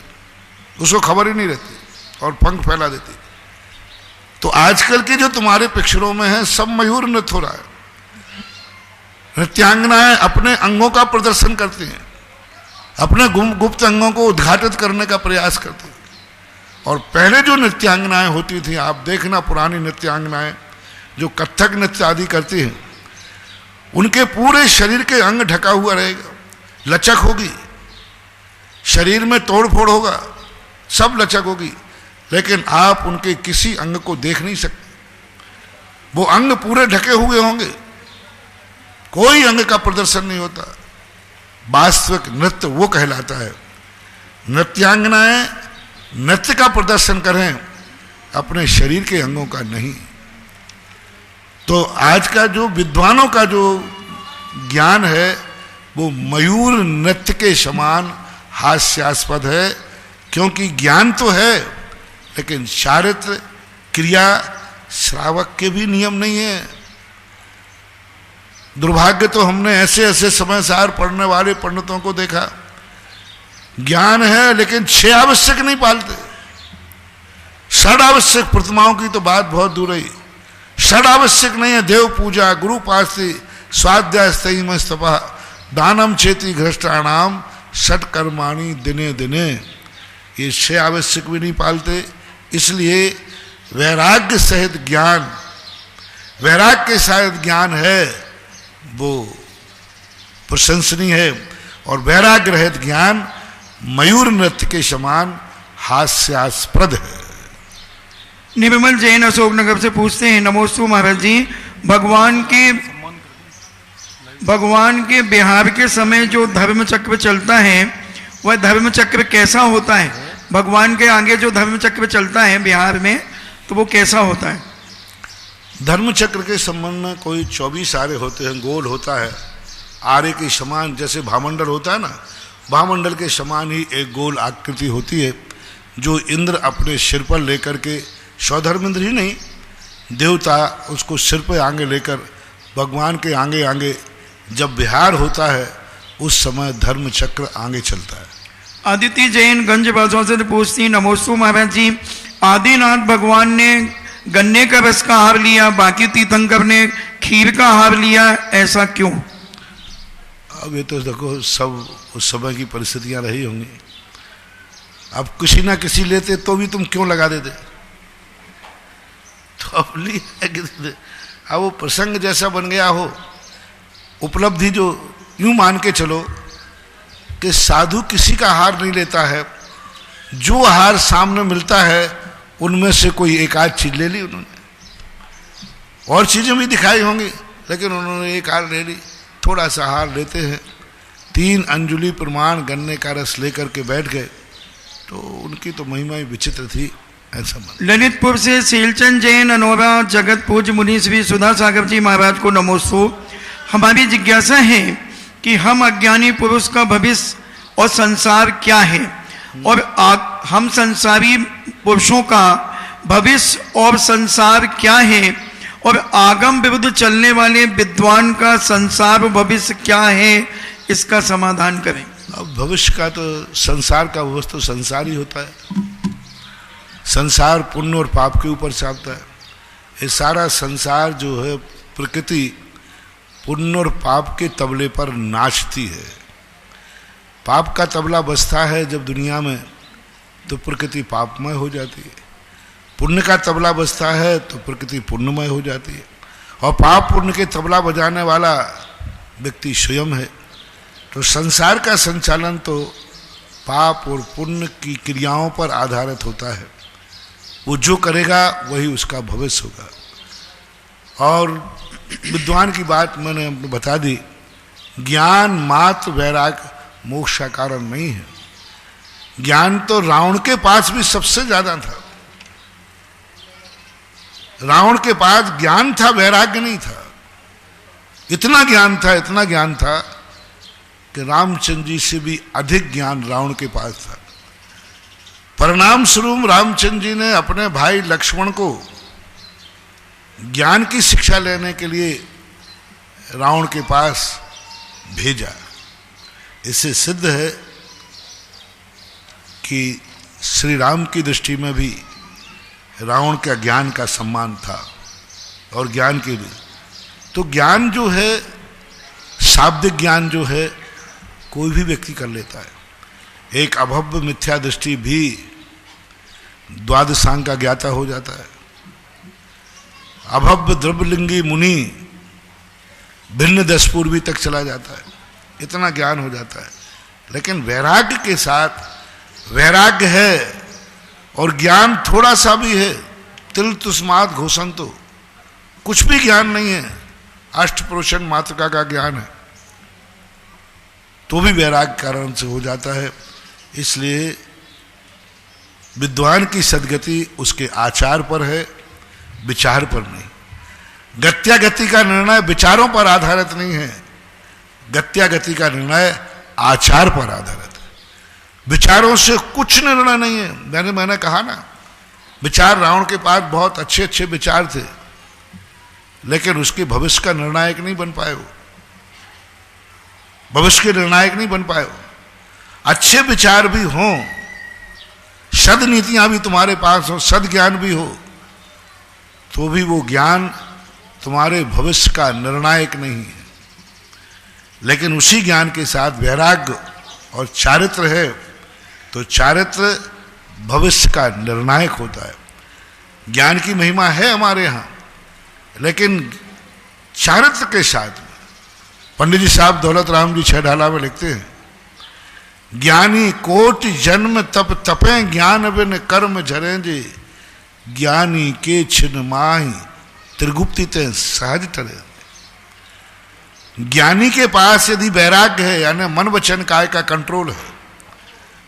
उसको खबर ही नहीं रहती और पंख फैला देती है। तो आजकल के जो तुम्हारे पिक्चरों में है, सब मयूर नृत्य हो रहा है। नृत्यांगनाएं अपने अंगों का प्रदर्शन करती हैं, अपने गुप्त अंगों को उद्घाटित करने का प्रयास करती हैं। और पहले जो नृत्यांगनाएं होती थी, आप देखना पुरानी नृत्यांगनाएं जो कथक नृत्य आदि करती हैं, उनके पूरे शरीर के अंग ढका हुआ रहेगा, लचक होगी, शरीर में तोड़ फोड़ होगा, सब लचक होगी, लेकिन आप उनके किसी अंग को देख नहीं सकते। वो अंग पूरे ढके हुए होंगे, कोई अंग का प्रदर्शन नहीं होता। वास्तविक नृत्य वो कहलाता है। नृत्यांगनाएं नृत्य का प्रदर्शन करें, अपने शरीर के अंगों का नहीं। तो आज का जो विद्वानों का जो ज्ञान है, वो मयूर नृत्य के समान हास्यास्पद है। क्योंकि ज्ञान तो है, लेकिन चारित्र क्रिया श्रावक के भी नियम नहीं है। दुर्भाग्य तो हमने ऐसे ऐसे समय सार पढ़ने वाले पंडितों को देखा, ज्ञान है लेकिन 6 आवश्यक नहीं पालते। षड आवश्यक प्रतिमाओं की तो बात बहुत दूर रही, षड आवश्यक नहीं है। देव पूजा, गुरु पास्ति, स्वाध्याय स्थयी में स्तपा, दानम चेती घृष्टाणाम, षट कर्माणि दिने दिने, ये 6 आवश्यक भी नहीं पालते। इसलिए वैराग्य सहित ज्ञान, वैराग्य के सहित ज्ञान है, वो प्रशंसनीय है। और वैराग्य रहित ज्ञान मयूर नृत्य के समान हास्यास्पद है। निर्मल जैन अशोकनगर से पूछते हैं, नमोस्तु महाराज जी, भगवान के बिहार के समय जो धर्म चक्र चलता है, वह धर्म चक्र कैसा होता है? भगवान के आगे जो धर्म चक्र चलता है बिहार में, तो वो कैसा होता है? धर्म चक्र के संबंध में कोई 24 आरे होते हैं, गोल होता है, आरे के समान, जैसे भामंडल होता है ना, भामंडल के समान ही एक गोल आकृति होती है, जो इंद्र अपने सिर पर लेकर के, स्वधर्मेंद्र ही नहीं, देवता उसको सिर पर आगे लेकर भगवान के आगे आगे जब विहार होता है, उस समय धर्म चक्र आगे चलता है। आदित्य जैन गंज बाजों से पूछती, नमोस्तु महाराज जी, आदिनाथ भगवान ने गन्ने का रस का हार लिया, बाकी तीर्थंकर ने खीर का हार लिया, ऐसा क्यों? अब ये तो देखो सब उस समय की परिस्थितियां रही होंगी। अब किसी ना किसी लेते तो भी तुम क्यों लगा देते? तो अब अब वो प्रसंग जैसा बन गया हो, उपलब्धि जो यूं मान के चलो कि साधु किसी का हार नहीं लेता है, जो हार सामने मिलता है उनमें से कोई एक आध चीज ले ली उन्होंने, और चीजें भी दिखाई होंगी, लेकिन उन्होंने एक हार ले ली। थोड़ा सा आहार लेते हैं, 3 अंजुलि प्रमाण गन्ने का रस लेकर के बैठ गए, तो उनकी तो महिमा ही विचित्र थी, ऐसा मान। ललितपुर से शीलचंद जैन अनोरा जगत पूज्य मुनि श्री सुधा सागर जी महाराज को नमोस्तु। हमारी जिज्ञासा है कि हम अज्ञानी पुरुष का भविष्य और संसार क्या है, और हम संसारी पुरुषों का भविष्य और संसार क्या है, और आगम विरुद्ध चलने वाले विद्वान का संसार भविष्य क्या है, इसका समाधान करें। अब भविष्य का तो संसार का भविष्य तो संसार ही होता है। संसार पुण्य और पाप के ऊपर चलता है। ये सारा संसार जो है, प्रकृति पुण्य और पाप के तबले पर नाचती है। पाप का तबला बजता है जब दुनिया में, तो प्रकृति पापमय हो जाती है। पुण्य का तबला बजता है तो प्रकृति पुण्यमय हो जाती है, और पाप पुण्य के तबला बजाने वाला व्यक्ति स्वयं है। तो संसार का संचालन तो पाप और पुण्य की क्रियाओं पर आधारित होता है। वो जो करेगा वही उसका भविष्य होगा। और विद्वान की बात मैंने बता दी, ज्ञान मात्र वैराग्य मोक्ष का कारण नहीं है। ज्ञान तो रावण के पास भी सबसे ज्यादा था। रावण के पास ज्ञान था, वैराग्य नहीं था। इतना ज्ञान था कि रामचंद्र जी से भी अधिक ज्ञान रावण के पास था। परिणाम स्वरूप रामचंद्र जी ने अपने भाई लक्ष्मण को ज्ञान की शिक्षा लेने के लिए रावण के पास भेजा। इससे सिद्ध है कि श्री राम की दृष्टि में भी रावण का ज्ञान का सम्मान था, और ज्ञान के लिए तो ज्ञान जो है, शाब्दिक ज्ञान जो है, कोई भी व्यक्ति कर लेता है। एक अभव्य मिथ्या दृष्टि भी द्वादशांग का ज्ञाता हो जाता है। अभव्य द्रव्यलिंगी मुनि भिन्न 10 पूर्वी तक चला जाता है, इतना ज्ञान हो जाता है। लेकिन वैराग्य के साथ, वैराग्य है और ज्ञान थोड़ा सा भी है, तिल तुस्मात घोषण, तो कुछ भी ज्ञान नहीं है, अष्टपुरुषन मातृका का ज्ञान है, तो भी वैराग्य कारण से हो जाता है। इसलिए विद्वान की सद्गति उसके आचार पर है, विचार पर नहीं। गत्यागति का निर्णय विचारों पर आधारित नहीं है, गत्यागति का निर्णय आचार पर आधारित है। विचारों से कुछ निर्णय नहीं है। मैंने कहा ना, विचार रावण के पास बहुत अच्छे अच्छे विचार थे, लेकिन उसके भविष्य का निर्णायक नहीं बन पाए। वो भविष्य के निर्णायक नहीं बन पाए। अच्छे विचार भी हों, सद नीतियां भी तुम्हारे पास हो, सद ज्ञान भी हो, तो भी वो ज्ञान तुम्हारे भविष्य का निर्णायक नहीं है। लेकिन उसी ज्ञान के साथ वैराग्य और चारित्र है, तो चारित्र भविष्य का निर्णायक होता है। ज्ञान की महिमा है हमारे यहाँ, लेकिन चारित्र के साथ में पंडित जी साहब दौलत राम जी छहढाला में लिखते हैं, ज्ञानी कोटि जन्म तप तपे ज्ञान बिन कर्म झरे जे, ज्ञानी के छिन माही त्रिगुप्ति ते सहज टरे। ज्ञानी के पास यदि वैराग्य है, यानी मन वचन काय का कंट्रोल है,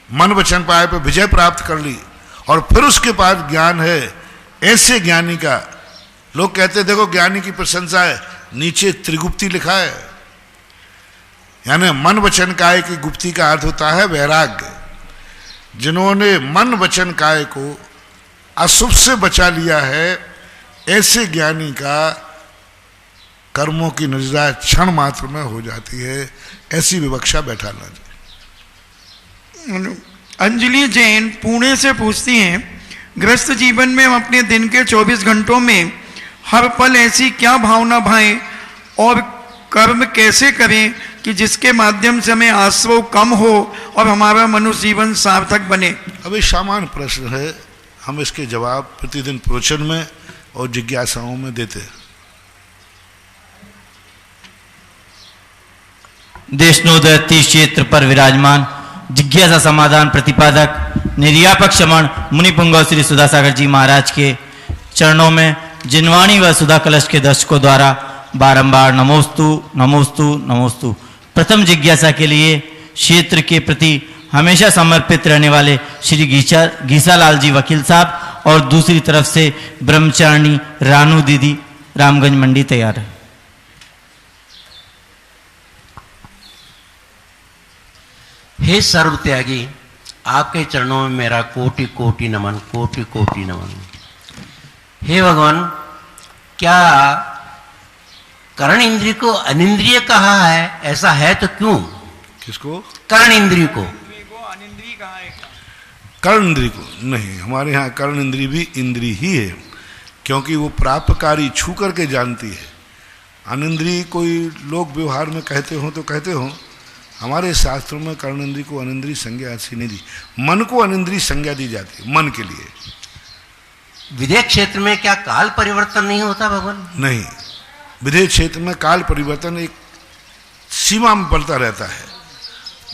मन वचन काय पे विजय प्राप्त कर ली, और फिर उसके पास ज्ञान है, ऐसे ज्ञानी का लोग कहते हैं, देखो ज्ञानी की प्रशंसा है, नीचे त्रिगुप्ति लिखा है। यानी मन वचन काय की गुप्ति का अर्थ होता है वैराग्य। जिन्होंने मन वचन काय को अशुभ से बचा लिया है, ऐसे ज्ञानी का कर्मों की निजरा क्षण मात्र में हो जाती है। ऐसी विवक्षा बैठाना चाहिए। अंजलि जैन पुणे से पूछती हैं, गृहस्थ जीवन में हम अपने दिन के 24 घंटों में हर पल ऐसी क्या भावना भाएं और कर्म कैसे करें कि जिसके माध्यम से हमें आश्रव कम हो और हमारा मनुष्य जीवन सार्थक बने। अब ये सामान्य प्रश्न है, हम इसके जवाब प्रतिदिन प्रवचन में और जिज्ञासाओं में देते हैं। देशनोदय तीर्थ क्षेत्र पर विराजमान जिज्ञासा समाधान प्रतिपादक निर्यापक शमन मुनिपुंगव श्री सुधा सागर जी महाराज के चरणों में जिनवाणी व सुधा कलश के दर्शकों द्वारा बारंबार नमोस्तु नमोस्तु नमोस्तु। प्रथम जिज्ञासा के लिए क्षेत्र के प्रति हमेशा समर्पित रहने वाले श्री घीसालाल जी वकील साहब और दूसरी तरफ से ब्रह्मचारिणी रानू दीदी रामगंज मंडी तैयार है। हे सर्वत्यागी, आपके चरणों में मेरा कोटि कोटि नमन, कोटि कोटि नमन। हे भगवान, क्या कर्ण इंद्रिय को अनिंद्रिय कहा है? ऐसा है तो क्यों? किसको? कर्ण इंद्रिय को। कर्ण इंद्रिय को नहीं, हमारे यहाँ कर्ण इंद्रिय भी इंद्रिय ही है, क्योंकि वो प्रापकारी छू करके जानती है। अनिंद्रिय कोई लोग व्यवहार में कहते हो तो कहते हो, हमारे शास्त्रों में कर्ण इंद्रिय को अनिंद्रिय संज्ञा ऐसी नहीं दी। मन को अनिंद्रिय संज्ञा दी जाती है, मन के लिए। विदेह क्षेत्र में क्या काल परिवर्तन नहीं होता भगवान? नहीं, विदेह क्षेत्र में काल परिवर्तन एक सीमा में पड़ता रहता है।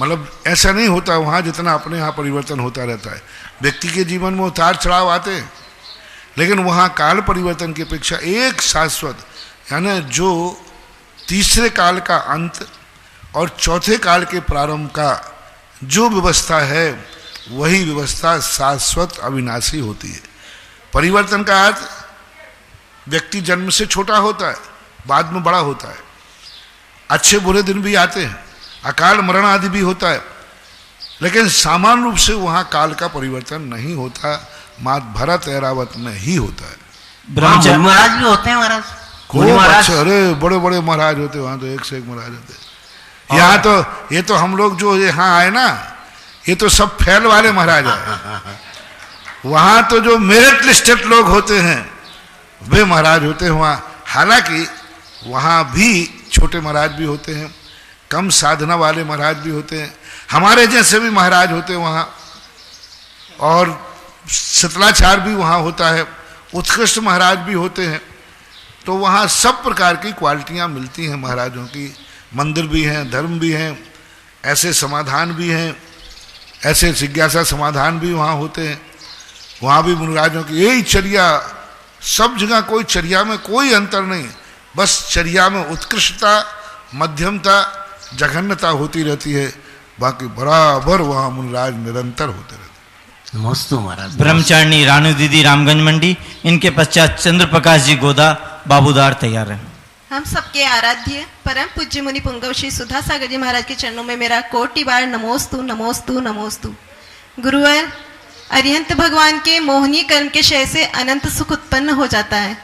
मतलब ऐसा नहीं होता वहाँ जितना अपने यहाँ परिवर्तन होता रहता है। व्यक्ति के जीवन में उतार चढ़ाव आते हैं, लेकिन वहाँ काल परिवर्तन की अपेक्षा एक शाश्वत, यानी जो तीसरे काल का अंत और चौथे काल के प्रारंभ का जो व्यवस्था है, वही व्यवस्था शाश्वत अविनाशी होती है। परिवर्तन का अर्थ व्यक्ति जन्म से छोटा होता है, बाद में बड़ा होता है, अच्छे बुरे दिन भी आते हैं, अकाल मरण आदि भी होता है, लेकिन सामान्य रूप से वहां काल का परिवर्तन नहीं होता। मात भरत ऐरावत में ही होता है। ब्रह्मचारी महाराज भी होते हैं महाराज। अच्छा, अरे बड़े बड़े महाराज होते हैं वहां, तो एक से एक महाराज होते हैं। यहाँ तो ये तो हम लोग जो यहाँ आए ना, ये तो सब फैल वाले महाराज आए। वहां तो जो मेरिट लिस्टेड लोग होते हैं वे महाराज होते हैं वहां। हालांकि वहां भी छोटे महाराज भी होते हैं, कम साधना वाले महाराज भी होते हैं, हमारे जैसे भी महाराज होते हैं वहाँ, और शीतलाचार भी वहाँ होता है, उत्कृष्ट महाराज भी होते हैं। तो वहाँ सब प्रकार की क्वालिटियाँ मिलती हैं महाराजों की। मंदिर भी हैं, धर्म भी हैं, ऐसे समाधान भी हैं, ऐसे जिज्ञासा समाधान भी वहाँ होते हैं। वहाँ भी मुनिराजों की यही चर्या, सब जगह कोई चर्या में कोई अंतर नहीं, बस चर्या में उत्कृष्टता, मध्यमता, जघन्यता होती रहती है। बाकी बराबर वहाँ मुनिराज निरंतर होते रहते। नमस्ते महाराज। ब्रह्मचारिणी रानू दीदी रामगंज मंडी, इनके पश्चात चंद्र प्रकाश जी गोदा बाबूदार तैयार है। हम सबके आराध्य परम पूज्य मुनि पुंगव श्री सुधा सागर जी महाराज के चरणों में मेरा कोटि बार नमोस्तु नमोस्तु नमोस्तु। गुरुवर, अरिहंत भगवान के मोहनी कर्म के क्षय से अनंत सुख उत्पन्न हो जाता है,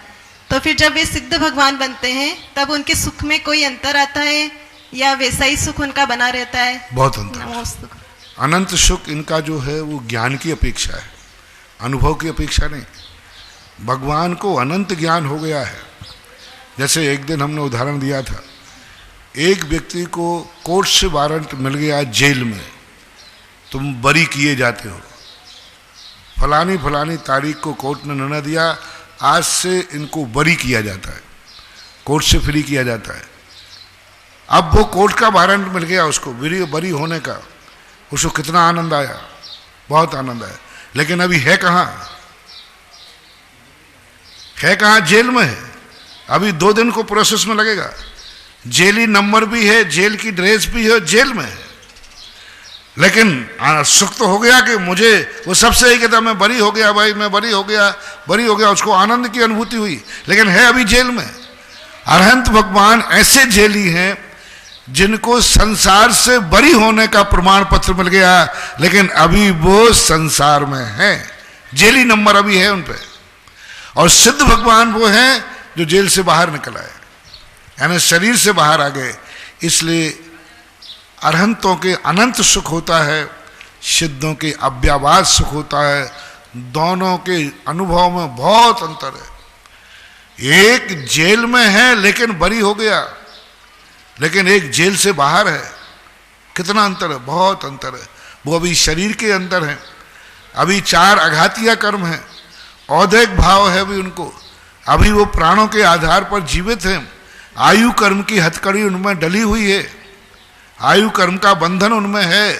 तो फिर जब वे सिद्ध भगवान बनते हैं तब उनके सुख में कोई अंतर आता है या वैसा ही सुख उनका बना रहता है? बहुत अंतर। नमोस्तु। अनंत सुख इनका जो है वो ज्ञान की अपेक्षा है, अनुभव की अपेक्षा नहीं। भगवान को अनंत ज्ञान हो गया है। जैसे एक दिन हमने उदाहरण दिया था, एक व्यक्ति को कोर्ट से वारंट मिल गया जेल में, तुम बरी किए जाते हो, फलानी फलानी तारीख को कोर्ट ने निर्णय दिया, आज से इनको बरी किया जाता है, कोर्ट से फ्री किया जाता है। अब वो कोर्ट का वारंट मिल गया उसको बरी होने का, उसको कितना आनंद आया, बहुत आनंद आया। लेकिन अभी है कहाँ? है कहाँ? जेल में है। अभी 2 दिन को प्रोसेस में लगेगा। जेली नंबर भी है, जेल की ड्रेस भी है, जेल में है। लेकिन सुख तो हो गया कि मुझे, वो सबसे ही कहता मैं बरी हो गया, भाई मैं बरी हो गया, बरी हो गया, उसको आनंद की अनुभूति हुई, लेकिन है अभी जेल में। अरहंत भगवान ऐसे जेली हैं जिनको संसार से बरी होने का प्रमाण पत्र मिल गया, लेकिन अभी वो संसार में है, जेली नंबर अभी है उन पे। और सिद्ध भगवान वो हैं जो जेल से बाहर निकल आए, यानी शरीर से बाहर आ गए। इसलिए अरहंतों के अनंत सुख होता है, सिद्धों के अव्यावाद सुख होता है। दोनों के अनुभव में बहुत अंतर है। एक जेल में है लेकिन बरी हो गया, लेकिन एक जेल से बाहर है। कितना अंतर है, बहुत अंतर है। वो अभी शरीर के अंदर है, अभी 4 आघातीय कर्म है, औदैक भाव है अभी उनको, अभी वो प्राणों के आधार पर जीवित हैं। आयु कर्म की हथकड़ी उनमें डली हुई है, आयु कर्म का बंधन उनमें है।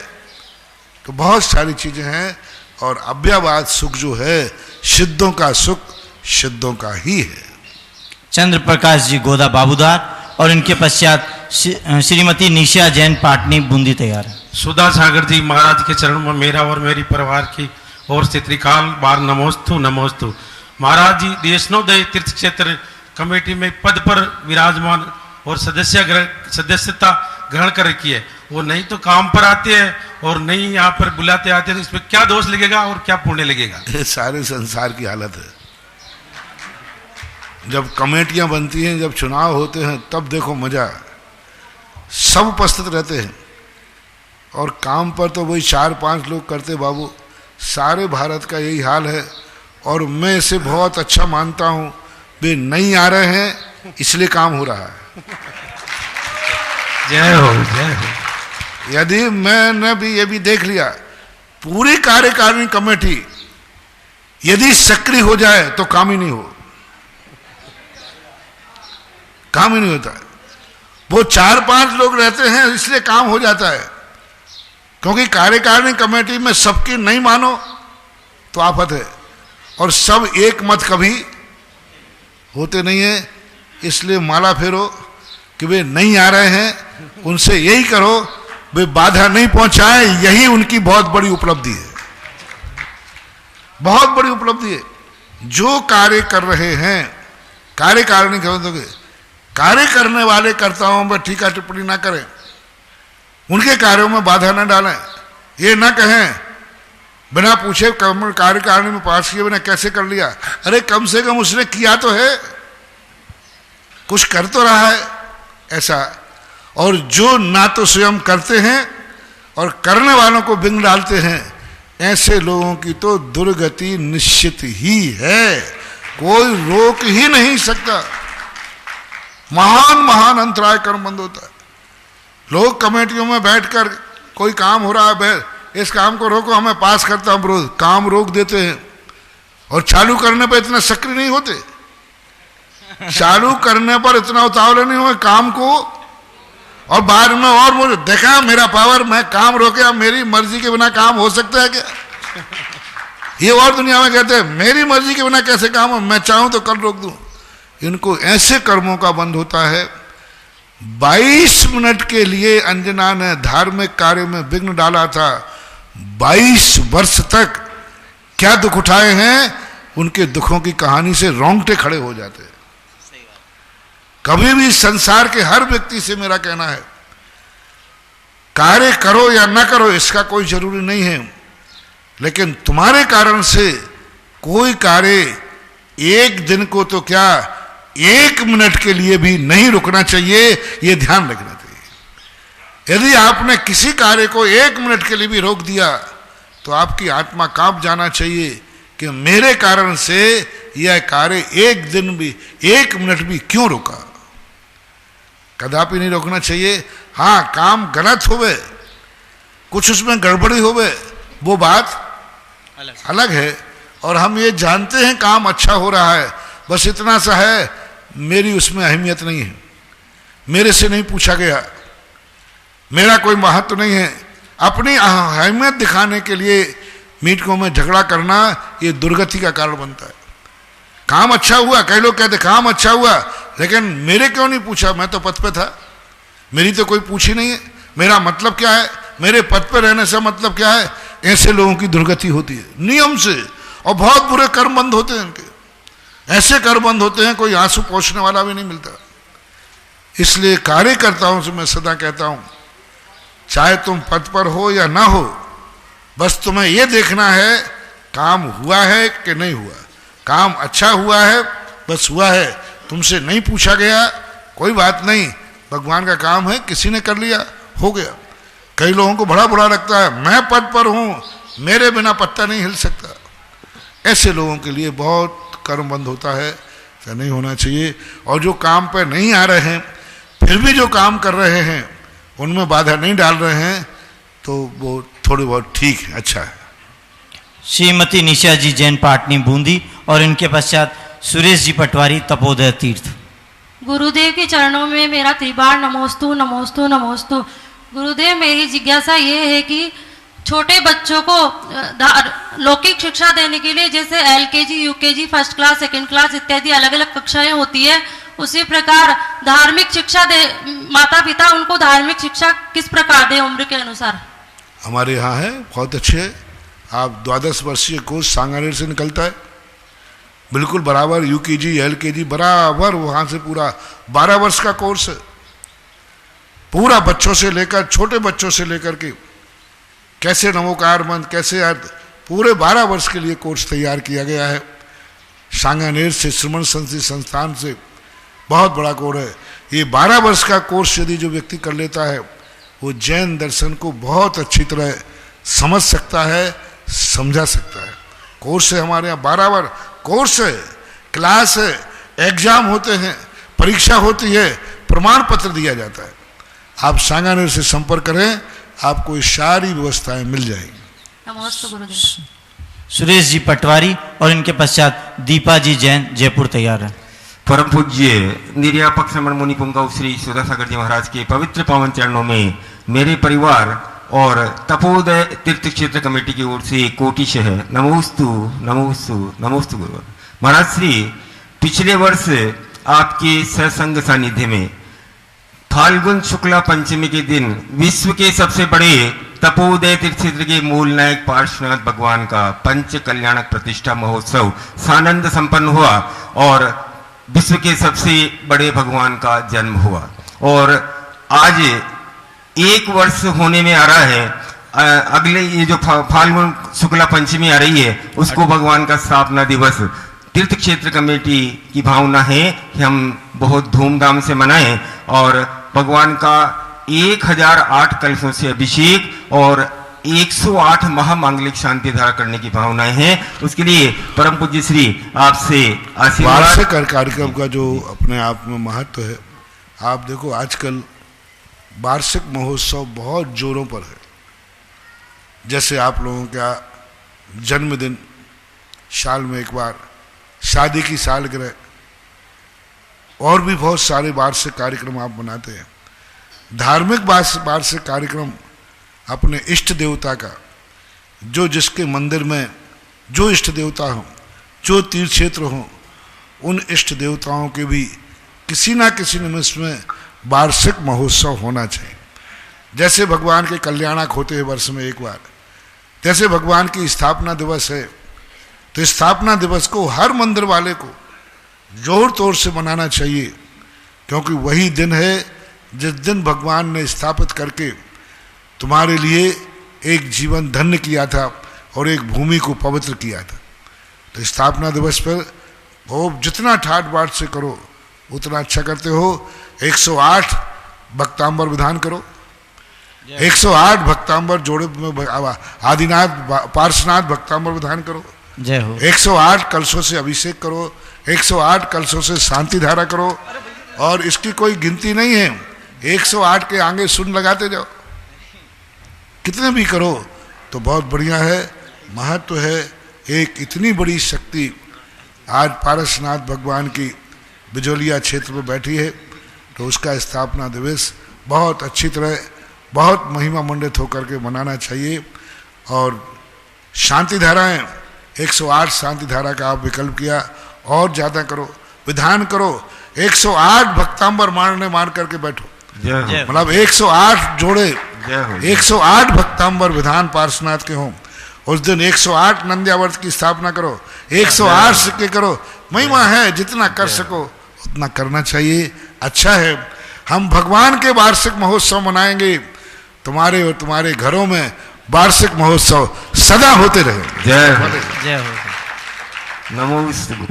तो बहुत सारी चीजें हैं। और अव्यावाद सुख जो है, सिद्धों का सुख सिद्धों का ही है। चंद्र प्रकाश जी गोदा बाबूदार और इनके पश्चात श्रीमती निशा जैन पाटनी बूंदी तैयार है। सुधा सागर जी महाराज के चरणों में मेरा और मेरी परिवार की ओर से त्रिकाल बार नमोस्तु नमोस्तु। महाराज जी देशनोदय तीर्थ क्षेत्र कमेटी में पद पर विराजमान और सदस्यता ग्रहण कर रखी है। वो नहीं तो काम पर आते हैं और नहीं यहाँ पर बुलाते आते हैं, तो इसमें क्या दोष लगेगा और क्या पुण्य लगेगा? ये सारे संसार की हालत है। जब कमेटियां बनती हैं, जब चुनाव होते हैं, तब देखो मजा, सब उपस्थित रहते हैं और काम पर तो वही 4-5 लोग करते। बाबू सारे भारत का यही हाल है और मैं इसे बहुत अच्छा मानता हूं। वे नहीं आ रहे हैं इसलिए काम हो रहा है। जय हो जय हो। यदि मैंने भी ये भी देख लिया, पूरी कार्यकारिणी कमेटी यदि सक्रिय हो जाए तो काम ही नहीं हो, काम ही नहीं होता है। वो 4-5 लोग रहते हैं इसलिए काम हो जाता है, क्योंकि कार्यकारिणी कमेटी में सबकी नहीं मानो तो आफत है और सब एक मत कभी होते नहीं है। इसलिए माला फेरो कि वे नहीं आ रहे हैं, उनसे यही करो वे बाधा नहीं पहुंचाए, यही उनकी बहुत बड़ी उपलब्धि है, बहुत बड़ी उपलब्धि है। जो कार्य कर रहे हैं कार्यकारिणी कमेटी, कार्य करने वाले कर्ताओं पर टीका टिप्पणी ना करें, उनके कार्यों में बाधा न डालें। ये ना कहें बिना पूछे कार्यकारिणी में पास किए बिना कैसे कर लिया। अरे कम से कम उसने किया तो है, कुछ कर तो रहा है ऐसा। और जो ना तो स्वयं करते हैं और करने वालों को विघ्न डालते हैं, ऐसे लोगों की तो दुर्गति निश्चित ही है, कोई रोक ही नहीं सकता। महान महान अंतराय कर्म बंद होता है। लोग कमेटियों में बैठकर कोई काम हो रहा है, इस काम को रोको, हमें पास करता हूं विरोध, काम रोक देते हैं और चालू करने पर इतना सक्रिय नहीं होते। चालू करने पर इतना उतावले नहीं हुए काम को, और बाद में और मुझे देखा मेरा पावर, मैं काम रोके, अब मेरी मर्जी के बिना काम हो सकता है क्या? ये और दुनिया में कहते हैं मेरी मर्जी के बिना कैसे काम हो, मैं चाहूं तो कल रोक दूं। इनको ऐसे कर्मों का बंद होता है। 22 मिनट के लिए अंजना ने धार्मिक कार्य में विघ्न डाला था। 22 वर्ष तक क्या दुख उठाए हैं, उनके दुखों की कहानी से रोंगटे खड़े हो जाते हैं। कभी भी संसार के हर व्यक्ति से मेरा कहना है, कार्य करो या ना करो इसका कोई जरूरी नहीं है, लेकिन तुम्हारे कारण से कोई कार्य एक दिन को तो क्या 1 मिनट के लिए भी नहीं रुकना चाहिए, यह ध्यान रखना चाहिए। यदि आपने किसी कार्य को 1 मिनट के लिए भी रोक दिया तो आपकी आत्मा कांप जाना चाहिए कि मेरे कारण से यह कार्य 1 दिन भी 1 मिनट भी क्यों रुका। कदापि नहीं रोकना चाहिए। हाँ, काम गलत होवे, कुछ उसमें गड़बड़ी होवे, वो बात अलग है, और हम ये जानते हैं काम अच्छा हो रहा है, बस इतना सा है मेरी उसमें अहमियत नहीं है, मेरे से नहीं पूछा गया, मेरा कोई महत्व नहीं है। अपनी अहमियत दिखाने के लिए मीटिंगों में झगड़ा करना ये दुर्गति का कारण बनता है। काम अच्छा हुआ, कई लोग कहते काम अच्छा हुआ, लेकिन मेरे क्यों नहीं पूछा, मैं तो पद पे था, मेरी तो कोई पूछी नहीं है, मेरा मतलब क्या है, मेरे पद पे रहने से मतलब क्या है। ऐसे लोगों की दुर्गति होती है नियम से, और बहुत बुरे कर्म बंद होते हैं इनके, ऐसे कर्म बंद होते हैं कोई आंसू पोंछने वाला भी नहीं मिलता। इसलिए कार्यकर्ताओं से मैं सदा कहता हूं, चाहे तुम पद पर हो या ना हो, बस तुम्हें यह देखना है काम हुआ है कि नहीं हुआ। काम अच्छा हुआ है, बस हुआ है, तुमसे नहीं पूछा गया, कोई बात नहीं, भगवान का काम है, किसी ने कर लिया, हो गया। कई लोगों को बड़ा बुरा लगता है, मैं पद पर हूं, मेरे बिना पत्ता नहीं हिल सकता। ऐसे लोगों के लिए बहुत कर्म बंद होता है, ऐसा नहीं होना चाहिए। और जो काम पर नहीं आ रहे हैं फिर भी जो काम कर रहे हैं उनमें बाधा नहीं डाल रहे हैं, तो वो थोड़ी बहुत ठीक है, अच्छा है। श्रीमती निशा जी जैन पाटनी बूंदी और इनके पश्चात सुरेश जी पटवारी तपोदय तीर्थ। गुरुदेव के चरणों में मेरा त्रिबार नमोस्तु नमोस्तु नमोस्तु। गुरुदेव, मेरी जिज्ञासा ये है कि छोटे बच्चों को लौकिक शिक्षा देने के लिए जैसे LKG, UKG, first class, second class इत्यादि अलग अलग कक्षाएं होती है, उसी प्रकार धार्मिक शिक्षा दे, माता पिता उनको धार्मिक शिक्षा किस प्रकार दे उम्र के अनुसार? हमारे यहाँ है, बहुत अच्छे। आप 12 वर्षीय कोर्स सांगानेर से निकलता है, बिल्कुल बराबर UKG LKG बराबर वहाँ से पूरा 12 वर्ष का कोर्स है, पूरा बच्चों से लेकर छोटे बच्चों से लेकर के कैसे नमोकार मंत्र कैसे अर्थ, पूरे 12 वर्ष के लिए कोर्स तैयार किया गया है। सांगानेर से श्रमण संस्कृति संस्थान से बहुत बड़ा कोर्स है। ये 12 वर्ष का कोर्स यदि जो व्यक्ति कर लेता है वो जैन दर्शन को बहुत अच्छी तरह समझ सकता है, समझा सकता है। कोर्स है हमारे यहाँ 12 वर्ष कोर्स है, क्लास है, एग्जाम होते हैं, परीक्षा होती है, प्रमाण पत्र दिया जाता है। आप सांगानेर से संपर्क करें, आपको ये सारी व्यवस्थाएं मिल जाएगी। नमस्ते गुरुदेव। सुरेश जी पटवारी और इनके पश्चात दीपा जी जैन जयपुर तैयार है। परम पूज्य निर्यापक श्रमण मुनि पुंगव श्री सुधासागर जी महाराज के पवित्र पावन चरणों में मेरे परिवार और तपोदय तीर्थ क्षेत्र कमेटी की ओर से कोटिशः नमोस्तु नमोस्तु नमोस्तु गुरुवर। महाराज श्री पिछले वर्ष आपके सत्संग सानिध्य में फाल्गुन शुक्ला पंचमी के दिन विश्व के सबसे बड़े तपोदय तीर्थ क्षेत्र के मूल नायक पार्श्वनाथ भगवान का पंच कल्याणक प्रतिष्ठा महोत्सव सानंद संपन्न हुआ और विश्व के सबसे बड़े भगवान का जन्म हुआ। और आज 1 वर्ष होने में आ रहा है। अगले ये जो फाल्गुन शुक्ला पंचमी आ रही है उसको भगवान का स्थापना दिवस तीर्थ क्षेत्र कमेटी की भावना है कि हम बहुत धूमधाम से मनाएं और भगवान का 1008 कलशों से अभिषेक और 108 महामांगलिक शांति धारा करने की भावनाएं हैं। उसके लिए परम पूज्य श्री आपसे आशीर्वाद। वार्षिक कार्यक्रम का जो अपने आप में महत्व है, आप देखो आजकल वार्षिक महोत्सव बहुत जोरों पर है। जैसे आप लोगों का जन्मदिन, साल में एक बार, शादी की सालगिरह, और भी बहुत सारे वार्षिक कार्यक्रम आप बनाते हैं। धार्मिक वार्षिक कार्यक्रम अपने इष्ट देवता का, जो जिसके मंदिर में जो इष्ट देवता हों, जो तीर्थ क्षेत्र हों, उन इष्ट देवताओं के भी किसी ना किसी निमिष में वार्षिक महोत्सव होना चाहिए। जैसे भगवान के कल्याणक होते हैं वर्ष में एक बार, जैसे भगवान की स्थापना दिवस है, तो स्थापना दिवस को हर मंदिर वाले को जोर तोड़ से मनाना चाहिए, क्योंकि वही दिन है जिस दिन भगवान ने स्थापित करके तुम्हारे लिए एक जीवन धन्य किया था और एक भूमि को पवित्र किया था। तो स्थापना दिवस पर वो जितना ठाट बाट से करो उतना अच्छा करते हो। 108 भक्तांबर विधान करो, 108 भक्तांबर जोड़े में आदिनाथ पार्श्वनाथ भक्तांबर विधान करो, जय हो। 108 कलशों से अभिषेक करो, 108 कलशों से शांति धारा करो, और इसकी कोई गिनती नहीं है। 108 के आगे सुन लगाते जाओ, कितने भी करो तो बहुत बढ़िया है, महत्व है। एक इतनी बड़ी शक्ति आज पारसनाथ भगवान की बिजोलिया क्षेत्र में बैठी है, तो उसका स्थापना दिवस बहुत अच्छी तरह, बहुत महिमा मंडित होकर के मनाना चाहिए। और शांति धाराएं 108 शांति धारा का आप विकल्प किया, और ज़्यादा करो, विधान करो। 108 भक्तांबर मार करके बैठो, मतलब 108 जोड़े, 108 भक्तांबर विधान पार्श्वनाथ के हों। उस दिन 108 नंद्यावर्त की स्थापना करो, 108 सिक्के करो। महिमा है, जितना कर सको उतना करना चाहिए, अच्छा है। हम भगवान के वार्षिक महोत्सव मनाएंगे, तुम्हारे और तुम्हारे घरों में वार्षिक महोत्सव सदा होते रहे। जय हो, जय हो।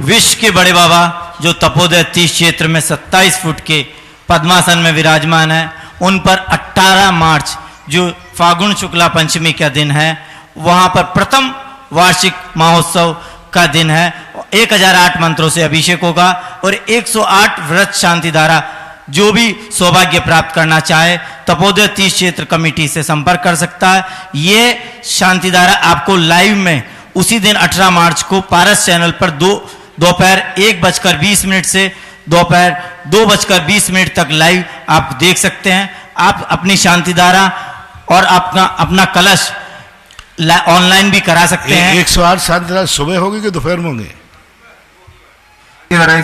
विश्व के बड़े बाबा जो तपोदय 30 क्षेत्र में 27 फुट के पद्मासन में विराजमान है, उन पर 18 मार्च जो फागुन शुक्ला पंचमी का दिन है, वहां पर प्रथम वार्षिक महोत्सव का दिन है। 1008 मंत्रों से अभिषेक होगा और 108 व्रत शांति धारा। जो भी सौभाग्य प्राप्त करना चाहे तपोदय 30 क्षेत्र कमेटी से संपर्क कर सकता है। ये शांति धारा आपको लाइव में उसी दिन 18 मार्च को पारस चैनल पर दोपहर 1:20 से दोपहर 2:20 तक लाइव आप देख सकते हैं। आप अपनी शांति धारा और अपना कलश ऑनलाइन भी करा सकते हैं। 108 शांति धारा सुबह होगी कि दोपहर में होंगे?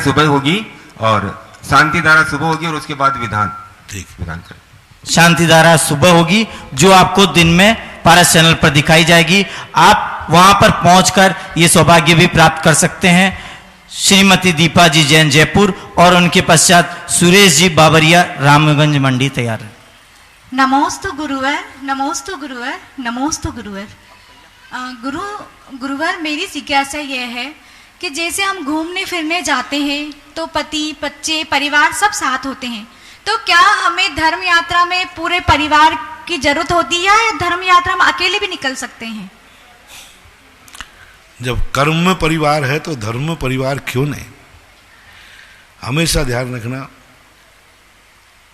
सुबह होगी और शांति धारा सुबह होगी और उसके बाद विधान। ठीक। विधान करें। शांति धारा सुबह होगी जो आपको दिन में पारस चैनल पर दिखाई जाएगी। आप वहां पर पहुंचकर ये सौभाग्य भी प्राप्त कर सकते हैं। श्रीमती दीपा जी जैन जयपुर और उनके पश्चात सुरेश जी बाबरिया रामगंज मंडी तैयार है। नमोस्तु गुरुवर, नमोस्तु गुरुवर, नमोस्तु गुरुवर। गुरुवर मेरी जिज्ञासा यह है कि जैसे हम घूमने फिरने जाते हैं तो पति बच्चे परिवार सब साथ होते हैं, तो क्या हमें धर्म यात्रा में पूरे परिवार की जरूरत होती है या धर्म यात्रा में अकेले भी निकल सकते हैं? जब कर्म में परिवार है तो धर्म में परिवार क्यों नहीं। हमेशा ध्यान रखना,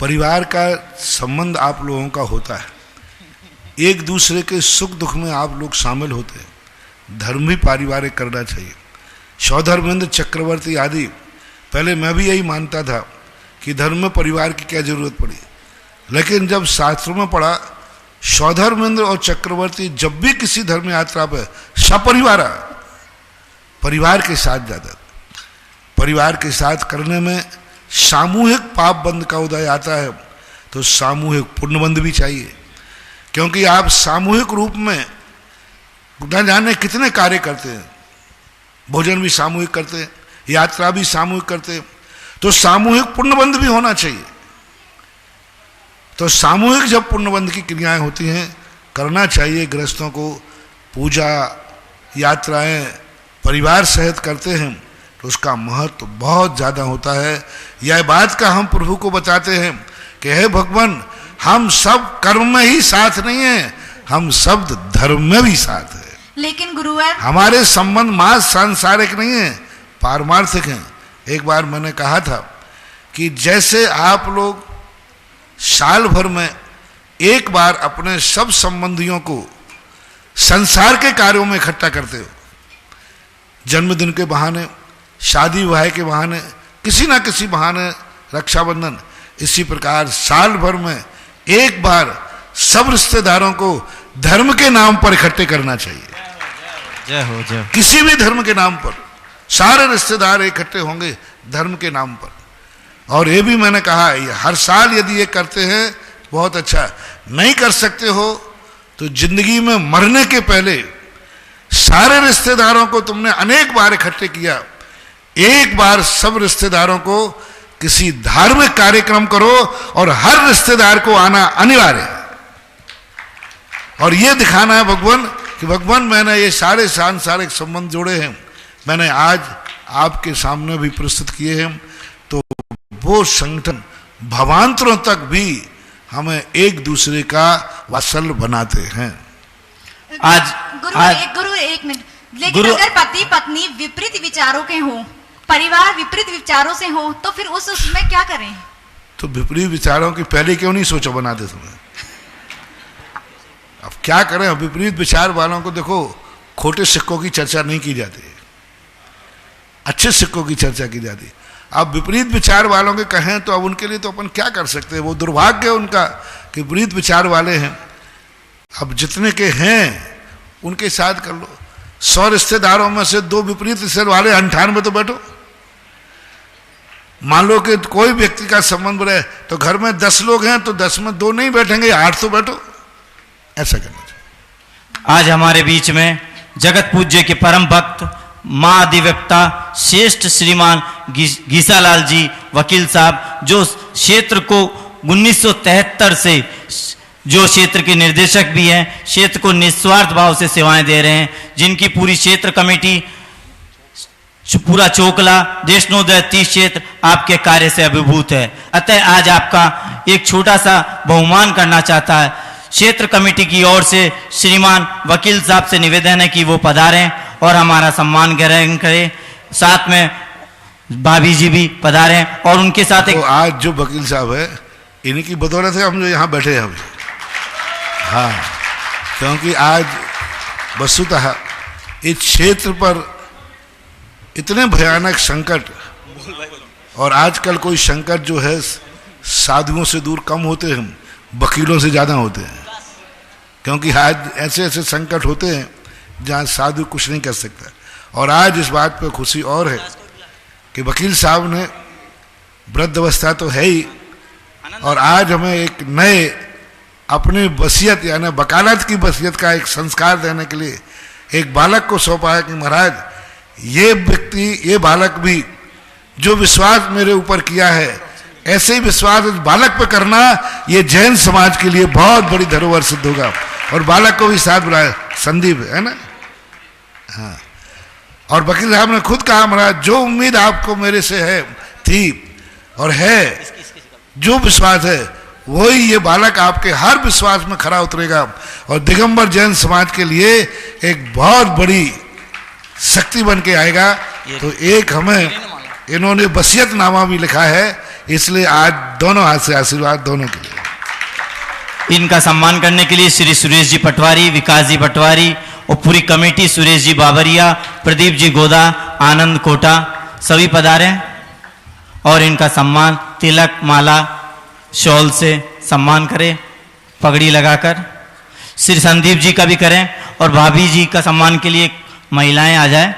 परिवार का संबंध आप लोगों का होता है, एक दूसरे के सुख दुख में आप लोग शामिल होते हैं। धर्म भी पारिवारिक करना चाहिए। सौधर्मेंद्र चक्रवर्ती आदि, पहले मैं भी यही मानता था कि धर्म में परिवार की क्या जरूरत पड़ी, लेकिन जब शास्त्रों में पढ़ा सौधर्मेंद्र और चक्रवर्ती जब भी किसी धर्म यात्रा पर सपरिवार परिवार के साथ जाता, परिवार के साथ करने में सामूहिक पाप बंध का उदय आता है, तो सामूहिक पुण्य बंध भी चाहिए, क्योंकि आप सामूहिक रूप में न जाने कितने कार्य करते हैं। भोजन भी सामूहिक करते हैं, यात्रा भी सामूहिक करते हैं, तो सामूहिक पुण्यबंध भी होना चाहिए। तो सामूहिक जब पुण्यबंध की क्रियाएं होती हैं करना चाहिए। गृहस्थों को पूजा यात्राएं परिवार सहित करते हैं तो उसका महत्व बहुत ज़्यादा होता है। यह बात का हम प्रभु को बताते हैं कि हे भगवान, हम सब कर्म में ही साथ नहीं हैं, हम सब धर्म में भी साथ हैं। लेकिन गुरुवर, हमारे संबंध मात्र सांसारिक नहीं है, पारमार्थिक हैं। एक बार मैंने कहा था कि जैसे आप लोग साल भर में एक बार अपने सब संबंधियों को संसार के कार्यों में इकट्ठा करते हो, जन्मदिन के बहाने, शादी विवाह के बहाने, किसी ना किसी बहाने, रक्षाबंधन, इसी प्रकार साल भर में एक बार सब रिश्तेदारों को धर्म के नाम पर इकट्ठे करना चाहिए। जय हो जय। किसी भी धर्म के नाम पर सारे रिश्तेदार इकट्ठे होंगे धर्म के नाम पर। और ये भी मैंने कहा ये हर साल यदि ये करते हैं बहुत अच्छा। नहीं कर सकते हो तो जिंदगी में मरने के पहले सारे रिश्तेदारों को तुमने अनेक बार इकट्ठे किया, एक बार सब रिश्तेदारों को किसी धार्मिक कार्यक्रम करो और हर रिश्तेदार को आना अनिवार्य है। और ये दिखाना है भगवान कि भगवान मैंने ये सारे सांसारिक संबंध जोड़े हैं, मैंने आज आपके सामने भी प्रस्तुत किए हैं। तो वो संगठन भवांतरों तक भी हमें एक दूसरे का वात्सल्य बनाते हैं। आज गुरु एक मिनट, लेकिन अगर पति पत्नी विपरीत विचारों के हों, परिवार विपरीत विचारों से हो, तो फिर उसमें क्या करें? तो विपरीत विचारों की पहले क्यों नहीं सोचा बनाते समय? अब क्या करें, विपरीत विचार वालों को देखो, खोटे सिक्कों की चर्चा नहीं की जाती, अच्छे सिक्कों की चर्चा की जाती। अब विपरीत विचार वालों के कहें तो अब उनके लिए तो अपन क्या कर सकते हैं, वो दुर्भाग्य है उनका कि विपरीत विचार वाले हैं। अब जितने के हैं उनके साथ कर लो। 100 रिश्तेदारों में से 2 विपरीत विचार वाले, 98 तो बैठो। मान लो कि कोई व्यक्ति का संबंध रहे तो घर में 10 लोग हैं तो 10 में 2 नहीं बैठेंगे, 8 तो बैठो। ऐसा करना चाहिए। आज हमारे बीच में जगत पूज्य के परम भक्त मां अधिवक्ता श्रेष्ठ श्रीमान गीसालाल जी वकील साहब, जो क्षेत्र को 1973 से जो क्षेत्र के निर्देशक भी हैं, क्षेत्र को निस्वार्थ भाव से सेवाएं दे रहे हैं, जिनकी पूरी क्षेत्र कमेटी, पूरा चोकला देशनोदय 30 क्षेत्र आपके कार्य से अभिभूत है। अतः आज आपका एक छोटा सा बहुमान करना चाहता है। क्षेत्र कमेटी की ओर से श्रीमान वकील साहब से निवेदन है कि वो पधारें और हमारा सम्मान ग्रहण करें। साथ में भाभी जी भी पधारें और उनके साथ एक आज जो वकील साहब है इन्हीं की बदौलत है हम जो यहाँ बैठे हैं अभी। हाँ, क्योंकि आज वस्तुतः इस क्षेत्र पर इतने भयानक संकट, और आजकल कोई संकट जो है साधुओं से दूर कम होते हैं, वकीलों से ज़्यादा होते हैं, क्योंकि आज ऐसे ऐसे संकट होते हैं जहाँ साधु कुछ नहीं कर सकता। और आज इस बात पर खुशी और है कि वकील साहब ने वृद्धावस्था तो है ही, और आज हमें एक नए अपनी वसीयत यानी वकालत की वसीयत का एक संस्कार देने के लिए एक बालक को सौंपा है कि महाराज ये व्यक्ति, ये बालक भी जो विश्वास मेरे ऊपर किया है, ऐसे ही विश्वास इस बालक पे करना, ये जैन समाज के लिए बहुत बड़ी धरोहर सिद्ध होगा। और बालक को भी साथ बुलाया, संदीप है ना, हाँ। और वकील साहब ने खुद कहा महाराज जो उम्मीद आपको मेरे से है थी और है, जो विश्वास है वही ये बालक आपके हर विश्वास में खरा उतरेगा और दिगंबर जैन समाज के लिए एक बहुत बड़ी शक्ति बन के आएगा। तो एक हमें इन्होंने वसीयतनामा भी लिखा है, इसलिए आज दोनों हाथ से आशीर्वाद दोनों के लिए। इनका सम्मान करने के लिए श्री सुरेश जी पटवारी, विकास जी पटवारी और पूरी कमेटी, सुरेश जी बाबरिया, प्रदीप जी गोदा, आनंद कोटा सभी पधारे और इनका सम्मान तिलक, माला, शॉल से सम्मान करें, पगड़ी लगाकर। श्री संदीप जी का भी करें और भाभी जी का सम्मान के लिए महिलाएं आ जाए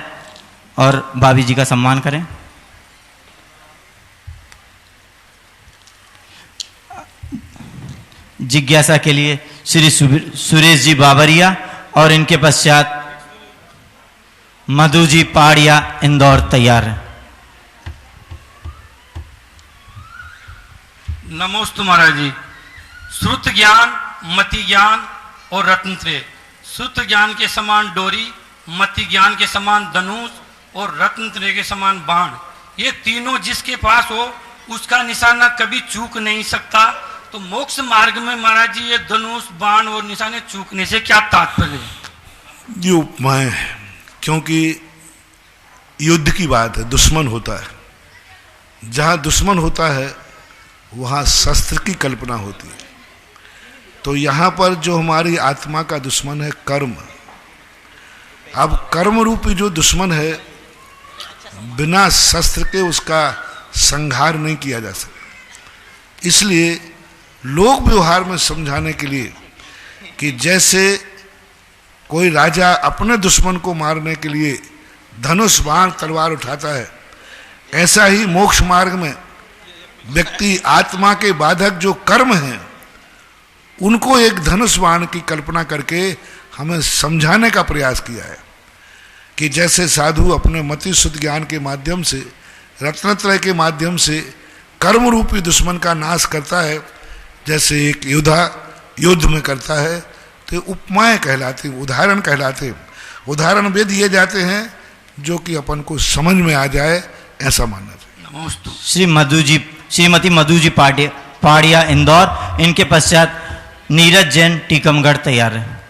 और भाभी जी का सम्मान करें। जिज्ञासा के लिए श्री सुरेश जी बाबरिया और इनके पश्चात मधु जी पहाड़िया इंदौर तैयार है। नमोस्तु महाराज जी। श्रुत ज्ञान, मति ज्ञान और रत्नत्रय। श्रुत ज्ञान के समान डोरी, मति ज्ञान के समान धनुष और रत्नत्रय के समान बाण, ये तीनों जिसके पास हो उसका निशाना कभी चूक नहीं सकता। तो मोक्ष मार्ग में महाराज जी ये धनुष, बाण और निशाने चूकने से क्या तात्पर्य है? ये उपमाएं है, क्योंकि युद्ध की बात है, दुश्मन होता है। जहां दुश्मन होता है वहां शस्त्र की कल्पना होती है। तो यहां पर जो हमारी आत्मा का दुश्मन है कर्म, अब कर्म रूपी जो दुश्मन है बिना शस्त्र के उसका संहार नहीं किया जा सकता। इसलिए लोक व्यवहार में समझाने के लिए कि जैसे कोई राजा अपने दुश्मन को मारने के लिए धनुष, बाण, तलवार उठाता है, ऐसा ही मोक्ष मार्ग में व्यक्ति आत्मा के बाधक जो कर्म हैं उनको एक धनुष बाण की कल्पना करके हमें समझाने का प्रयास किया है कि जैसे साधु अपने मति शुद्ध ज्ञान के माध्यम से, रत्नत्रय के माध्यम से कर्म रूपी दुश्मन का नाश करता है, जैसे एक योद्धा युद्ध में करता है, तो उपमाएं कहलाती, उदाहरण कहलाते। उदाहरण वे दिए जाते हैं जो कि अपन को समझ में आ जाए, ऐसा मानना चाहिए। श्रीमती मधु जी पहाड़िया इंदौर, इनके पश्चात नीरज जैन टीकमगढ़ तैयार है।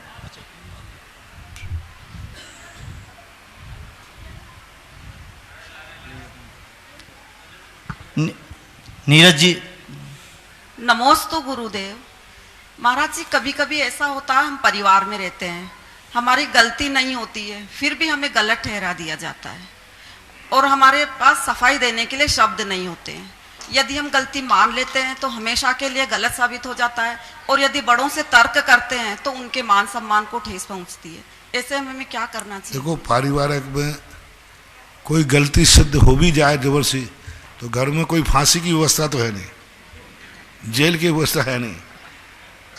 नीरज जी। नमोस्तु गुरुदेव। महाराज जी, कभी कभी ऐसा होता है हम परिवार में रहते हैं, हमारी गलती नहीं होती है, फिर भी हमें गलत ठहरा दिया जाता है और हमारे पास सफाई देने के लिए शब्द नहीं होते हैं। यदि हम गलती मान लेते हैं तो हमेशा के लिए गलत साबित हो जाता है, और यदि बड़ों से तर्क करते हैं तो उनके मान सम्मान को ठेस पहुंचती है। ऐसे में हमें क्या करना चाहिए? देखो, पारिवारिक में कोई गलती सिद्ध हो भी जाए जबर से, तो घर में कोई फांसी की व्यवस्था तो है नहीं, जेल की व्यवस्था है नहीं।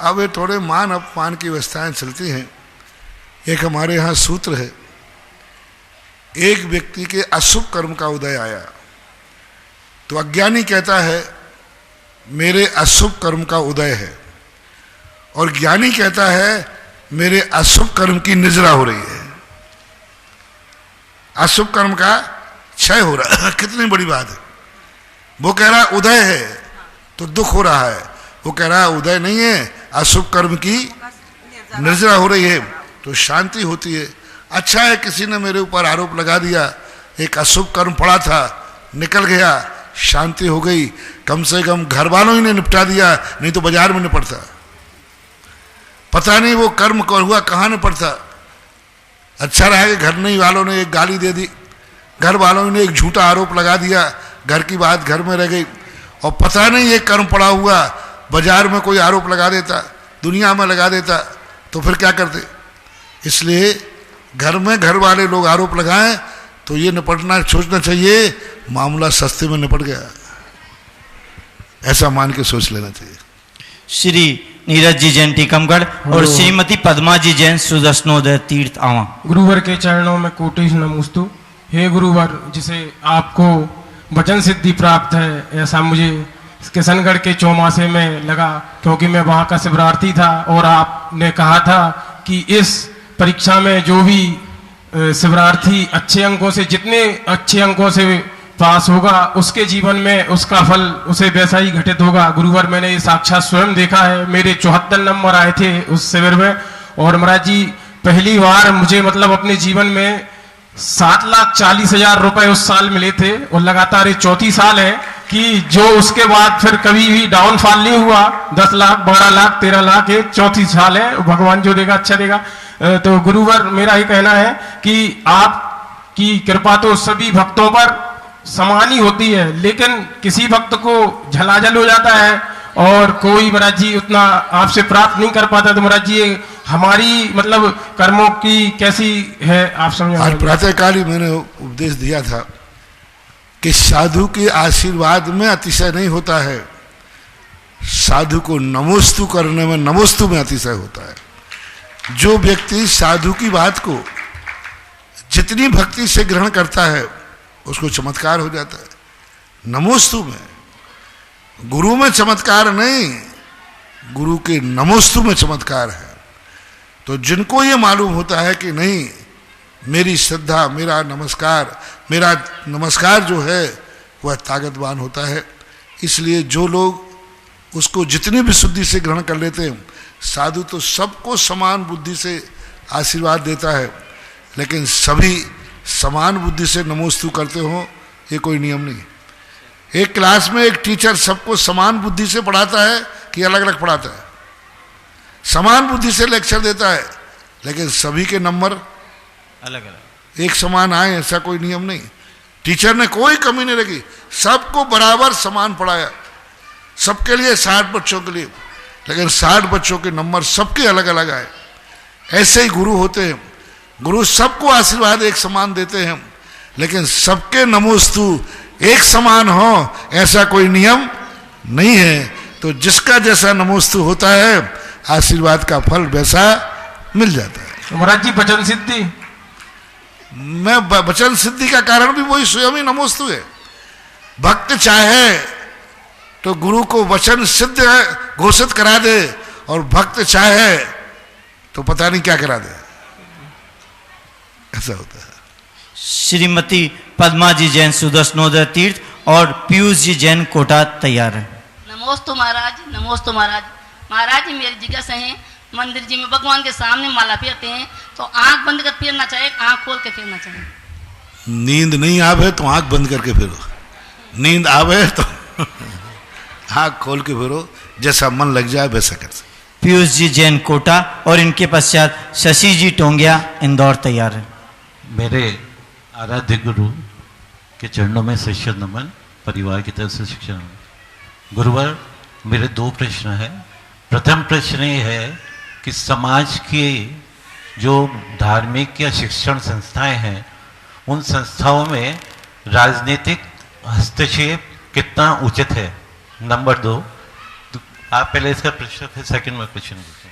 अब ये थोड़े मान अपमान की व्यवस्थाएं चलती हैं। एक हमारे यहाँ सूत्र है, एक व्यक्ति के अशुभ कर्म का उदय आया तो अज्ञानी कहता है मेरे अशुभ कर्म का उदय है, और ज्ञानी कहता है मेरे अशुभ कर्म की निजरा हो रही है, अशुभ कर्म का क्षय हो रहा है। कितनी बड़ी बात है। वो कह रहा उदय है तो दुख हो रहा है, वो कह रहा उदय नहीं है, अशुभ कर्म की निर्जरा हो रही है, तो शांति होती है। अच्छा है किसी ने मेरे ऊपर आरोप लगा दिया, एक अशुभ कर्म पड़ा था, निकल गया, शांति हो गई, कम से कम घर वालों ही ने निपटा दिया, नहीं तो बाजार में निपटता, पता नहीं वो कर्म हुआ कहाँ निपटता। अच्छा रहा कि घर नहीं वालों ने एक गाली दे दी, घर वालों ने एक झूठा आरोप लगा दिया, घर की बात घर में रह गई, और पता नहीं ये कर्म पड़ा हुआ बाजार में कोई आरोप लगा देता, दुनिया में लगा देता, तो फिर क्या करते। इसलिए घर में घर वाले लोग आरोप लगाएं तो ये निपटना सोचना चाहिए, मामला सस्ते में निपट गया। ऐसा मान के सोच लेना चाहिए। श्री नीरज जी जैन टीकमगढ़ और श्रीमती पद्मा जी जैन सुदर्शनोदय तीर्थ आवा। गुरुवर के चरणों में कोटि नमोस्तु। हे गुरुवर, जिसे आपको वचन सिद्धि प्राप्त है, ऐसा मुझे किशनगढ़ के चौमासे में लगा, क्योंकि मैं वहाँ का शिवरार्थी था और आपने कहा था कि इस परीक्षा में जो भी शिवरार्थी अच्छे अंकों से, जितने अच्छे अंकों से पास होगा, उसके जीवन में उसका फल उसे वैसा ही घटित होगा। गुरुवर, मैंने ये साक्षात स्वयं देखा है। मेरे 74 नंबर आए थे उस शिविर में, और महाराज जी पहली बार मुझे मतलब अपने जीवन में 7,40,000 रुपए उस साल मिले थे, और लगातार ये चौथी साल है कि जो उसके बाद फिर कभी भी डाउनफॉल नहीं हुआ। 10 लाख, 12 लाख, 13 लाख, ये चौथी साल है। भगवान जो देगा अच्छा देगा। तो गुरुवर, मेरा ही कहना है कि आपकी कृपा तो सभी भक्तों पर समान ही होती है, लेकिन किसी भक्त को झलाझल हो जाता है और कोई महाराज जी उतना आपसे प्राप्त नहीं कर पाता। तो महाराज जी हमारी मतलब कर्मों की कैसी है आप समझ। आज प्रातःकाल ही मैंने उपदेश दिया था कि साधु के आशीर्वाद में अतिशय नहीं होता है, साधु को नमोस्तु करने में, नमोस्तु में अतिशय होता है। जो व्यक्ति साधु की बात को जितनी भक्ति से ग्रहण करता है, उसको चमत्कार हो जाता है। नमोस्तु में, गुरु में चमत्कार नहीं, गुरु के नमोस्तु में चमत्कार है। तो जिनको ये मालूम होता है कि नहीं, मेरी श्रद्धा, मेरा नमस्कार जो है वह ताकतवान होता है, इसलिए जो लोग उसको जितनी भी शुद्धि से ग्रहण कर लेते हैं, साधु तो सबको समान बुद्धि से आशीर्वाद देता है, लेकिन सभी समान बुद्धि से नमोस्तु करते हो, ये कोई नियम नहीं। एक क्लास में एक टीचर सबको समान बुद्धि से पढ़ाता है कि अलग अलग पढ़ाता है? समान बुद्धि से लेक्चर देता है, लेकिन सभी के नंबर अलग अलग, एक समान आए, ऐसा कोई नियम नहीं। टीचर ने कोई कमी नहीं रखी, सबको बराबर समान पढ़ाया, सबके लिए 60 बच्चों के लिए, लेकिन 60 बच्चों के नंबर सबके अलग अलग आए। ऐसे ही गुरु होते हैं, गुरु सबको आशीर्वाद एक समान देते हैं, लेकिन सबके नमोस्तु एक समान हो, ऐसा कोई नियम नहीं है। तो जिसका जैसा नमोस्तु होता है, आशीर्वाद का फल वैसा मिल जाता है। महाराज जी वचन सिद्धि, मैं वचन सिद्धि का कारण भी वही स्वयं ही नमोस्तु है। भक्त चाहे तो गुरु को वचन सिद्ध घोषित करा दे, और भक्त चाहे तो पता नहीं क्या करा दे, ऐसा होता है। श्रीमती पद्मा जी जैन सुदर्शनोदय तीर्थ और पीयूष जी जैन कोटा तैयार है। नमोस्तु महाराज, नमोस्तु महाराज। महाराज जी मेरी जिज्ञासा है, मंदिर जी में भगवान के सामने माला फेरते हैं तो आंख बंद कर फेरना चाहिए, आंख खोल के फेरना चाहिए? नींद नहीं आवे तो आंख बंद करके फेरो, नींद आवे तो आंख खोल के फेरो, जैसा मन लग जाए वैसा कर सकते। पीयूष जी जैन कोटा और इनके पश्चात शशि जी टोंगिया इंदौर तैयार है। मेरे आराध्य गुरु के चरणों में शिष्य नमन, परिवार की तरफ से शिक्षा नमन। गुरुवर, मेरे 2 प्रश्न है। प्रथम प्रश्न ये है कि समाज के जो धार्मिक या शिक्षण संस्थाएं हैं, उन संस्थाओं में राजनीतिक हस्तक्षेप कितना उचित है? नंबर 2, आप पहले इसका प्रश्न, फिर सेकंड में क्वेश्चन पूछेंगे।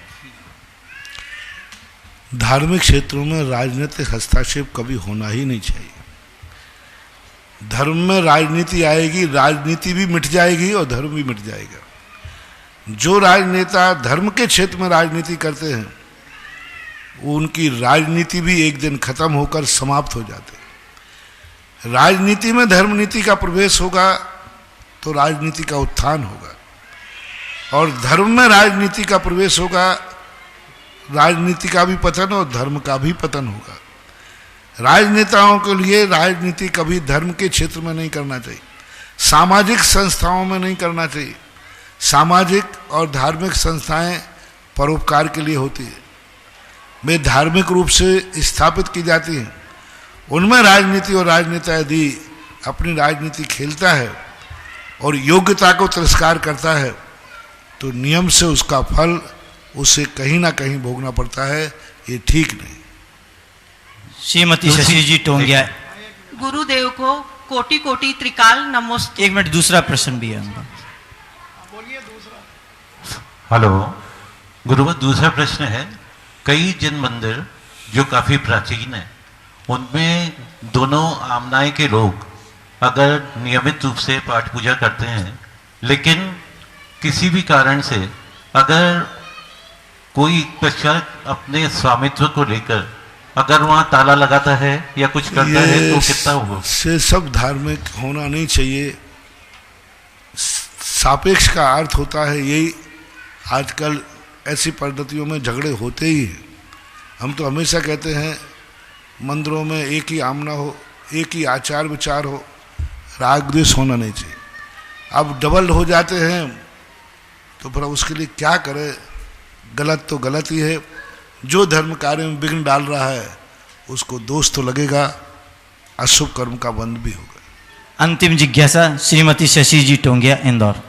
धार्मिक क्षेत्रों में राजनीतिक हस्तक्षेप कभी होना ही नहीं चाहिए। धर्म में राजनीति आएगी, राजनीति भी मिट जाएगी और धर्म भी मिट जाएगा। जो राजनेता धर्म के क्षेत्र में राजनीति करते हैं, उनकी राजनीति भी एक दिन खत्म होकर समाप्त हो जाते हैं। राजनीति में धर्म नीति का प्रवेश होगा तो राजनीति का उत्थान होगा, और धर्म में राजनीति का प्रवेश होगा, राजनीति का भी पतन और धर्म का भी पतन होगा। राजनेताओं के लिए राजनीति कभी धर्म के क्षेत्र में नहीं करना चाहिए, सामाजिक संस्थाओं में नहीं करना चाहिए। सामाजिक और धार्मिक संस्थाएं परोपकार के लिए होती है, वे धार्मिक रूप से स्थापित की जाती हैं। उनमें राजनीति और राजनेता यदि अपनी राजनीति खेलता है और योग्यता को तिरस्कार करता है, तो नियम से उसका फल उसे कहीं ना कहीं भोगना पड़ता है। ये ठीक नहीं। श्रीमती शशि जी टोंगिया। गुरुदेव को कोटि कोटि त्रिकाल नमोस्तु। 1 मिनट, दूसरा प्रश्न भी है उनका। हेलो गुरुवर, दूसरा प्रश्न है, कई जैन मंदिर जो काफी प्राचीन है उनमें दोनों आमनाय के लोग अगर नियमित रूप से पाठ पूजा करते हैं, लेकिन किसी भी कारण से अगर कोई पश्चात अपने स्वामित्व को लेकर अगर वहां ताला लगाता है या कुछ करता है तो कितना होगा? से सब धार्मिक होना नहीं चाहिए। सापेक्ष का अर्थ होता है यही, आजकल ऐसी पद्धतियों में झगड़े होते ही हैं। हम तो हमेशा कहते हैं मंदिरों में एक ही आमना हो, एक ही आचार विचार हो, राग द्वेष होना नहीं चाहिए। अब डबल हो जाते हैं तो फिर उसके लिए क्या करें? गलत तो गलत ही है। जो धर्म कार्य में विघ्न डाल रहा है उसको दोष तो लगेगा, अशुभ कर्म का बंध भी होगा। अंतिम जिज्ञासा श्रीमती शशि जी टोंगिया, इंदौर।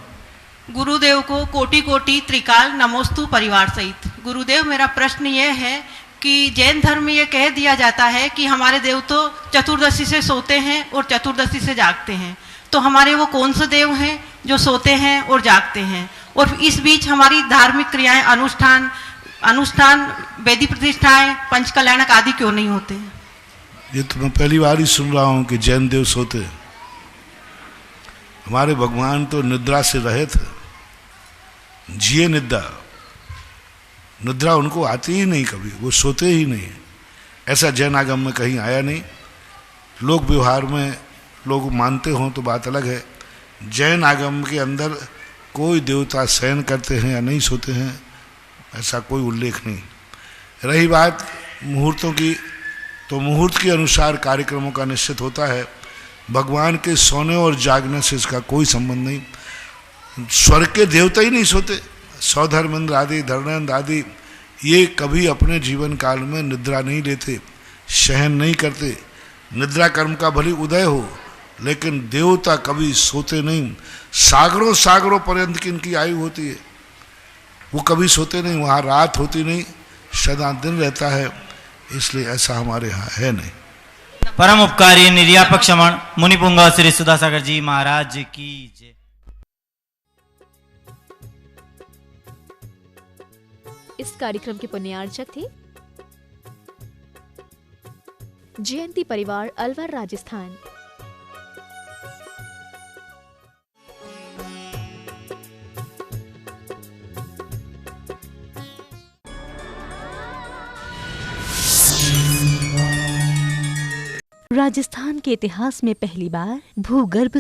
गुरुदेव को कोटि कोटि त्रिकाल नमोस्तु परिवार सहित। गुरुदेव, मेरा प्रश्न यह है कि जैन धर्म में यह कह दिया जाता है कि हमारे देव तो चतुर्दशी से सोते हैं और चतुर्दशी से जागते हैं, तो हमारे वो कौन से देव हैं जो सोते हैं और जागते हैं? और इस बीच हमारी धार्मिक क्रियाएं, अनुष्ठान, वेदी प्रतिष्ठाएं, पंचकल्याणक आदि क्यों नहीं होते? ये तो मैं पहली बार ही सुन रहा हूँ कि जैन देव सोते हैं। हमारे भगवान तो निद्रा से रहित है, जिए निद्रा, निद्रा उनको आती ही नहीं, कभी वो सोते ही नहीं। ऐसा जैन आगम में कहीं आया नहीं। लोक व्यवहार में लोग मानते हों तो बात अलग है। जैन आगम के अंदर कोई देवता शयन करते हैं या नहीं सोते हैं, ऐसा कोई उल्लेख नहीं। रही बात मुहूर्तों की, तो मुहूर्त के अनुसार कार्यक्रमों का निश्चित होता है। भगवान के सोने और जागने से इसका कोई संबंध नहीं। स्वर्ग के देवता ही नहीं सोते। सौधर्मेंद्र आदि, धर्मेंद्र आदि, ये कभी अपने जीवन काल में निद्रा नहीं लेते, शयन नहीं करते। निद्रा कर्म का भले उदय हो, लेकिन देवता कभी सोते नहीं। सागरों सागरों पर्यंत की इनकी आयु होती है, वो कभी सोते नहीं। वहाँ रात होती नहीं, सदा दिन रहता है, इसलिए ऐसा हमारे यहाँ है नहीं। परम उपकारी निर्यापक क्षमण मुनिपुंगा श्री सुधासागर जी महाराज की जय। इस कार्यक्रम के पुण्यार्चक थे जयंती परिवार, अलवर, राजस्थान। राजस्थान के इतिहास में पहली बार भूगर्भ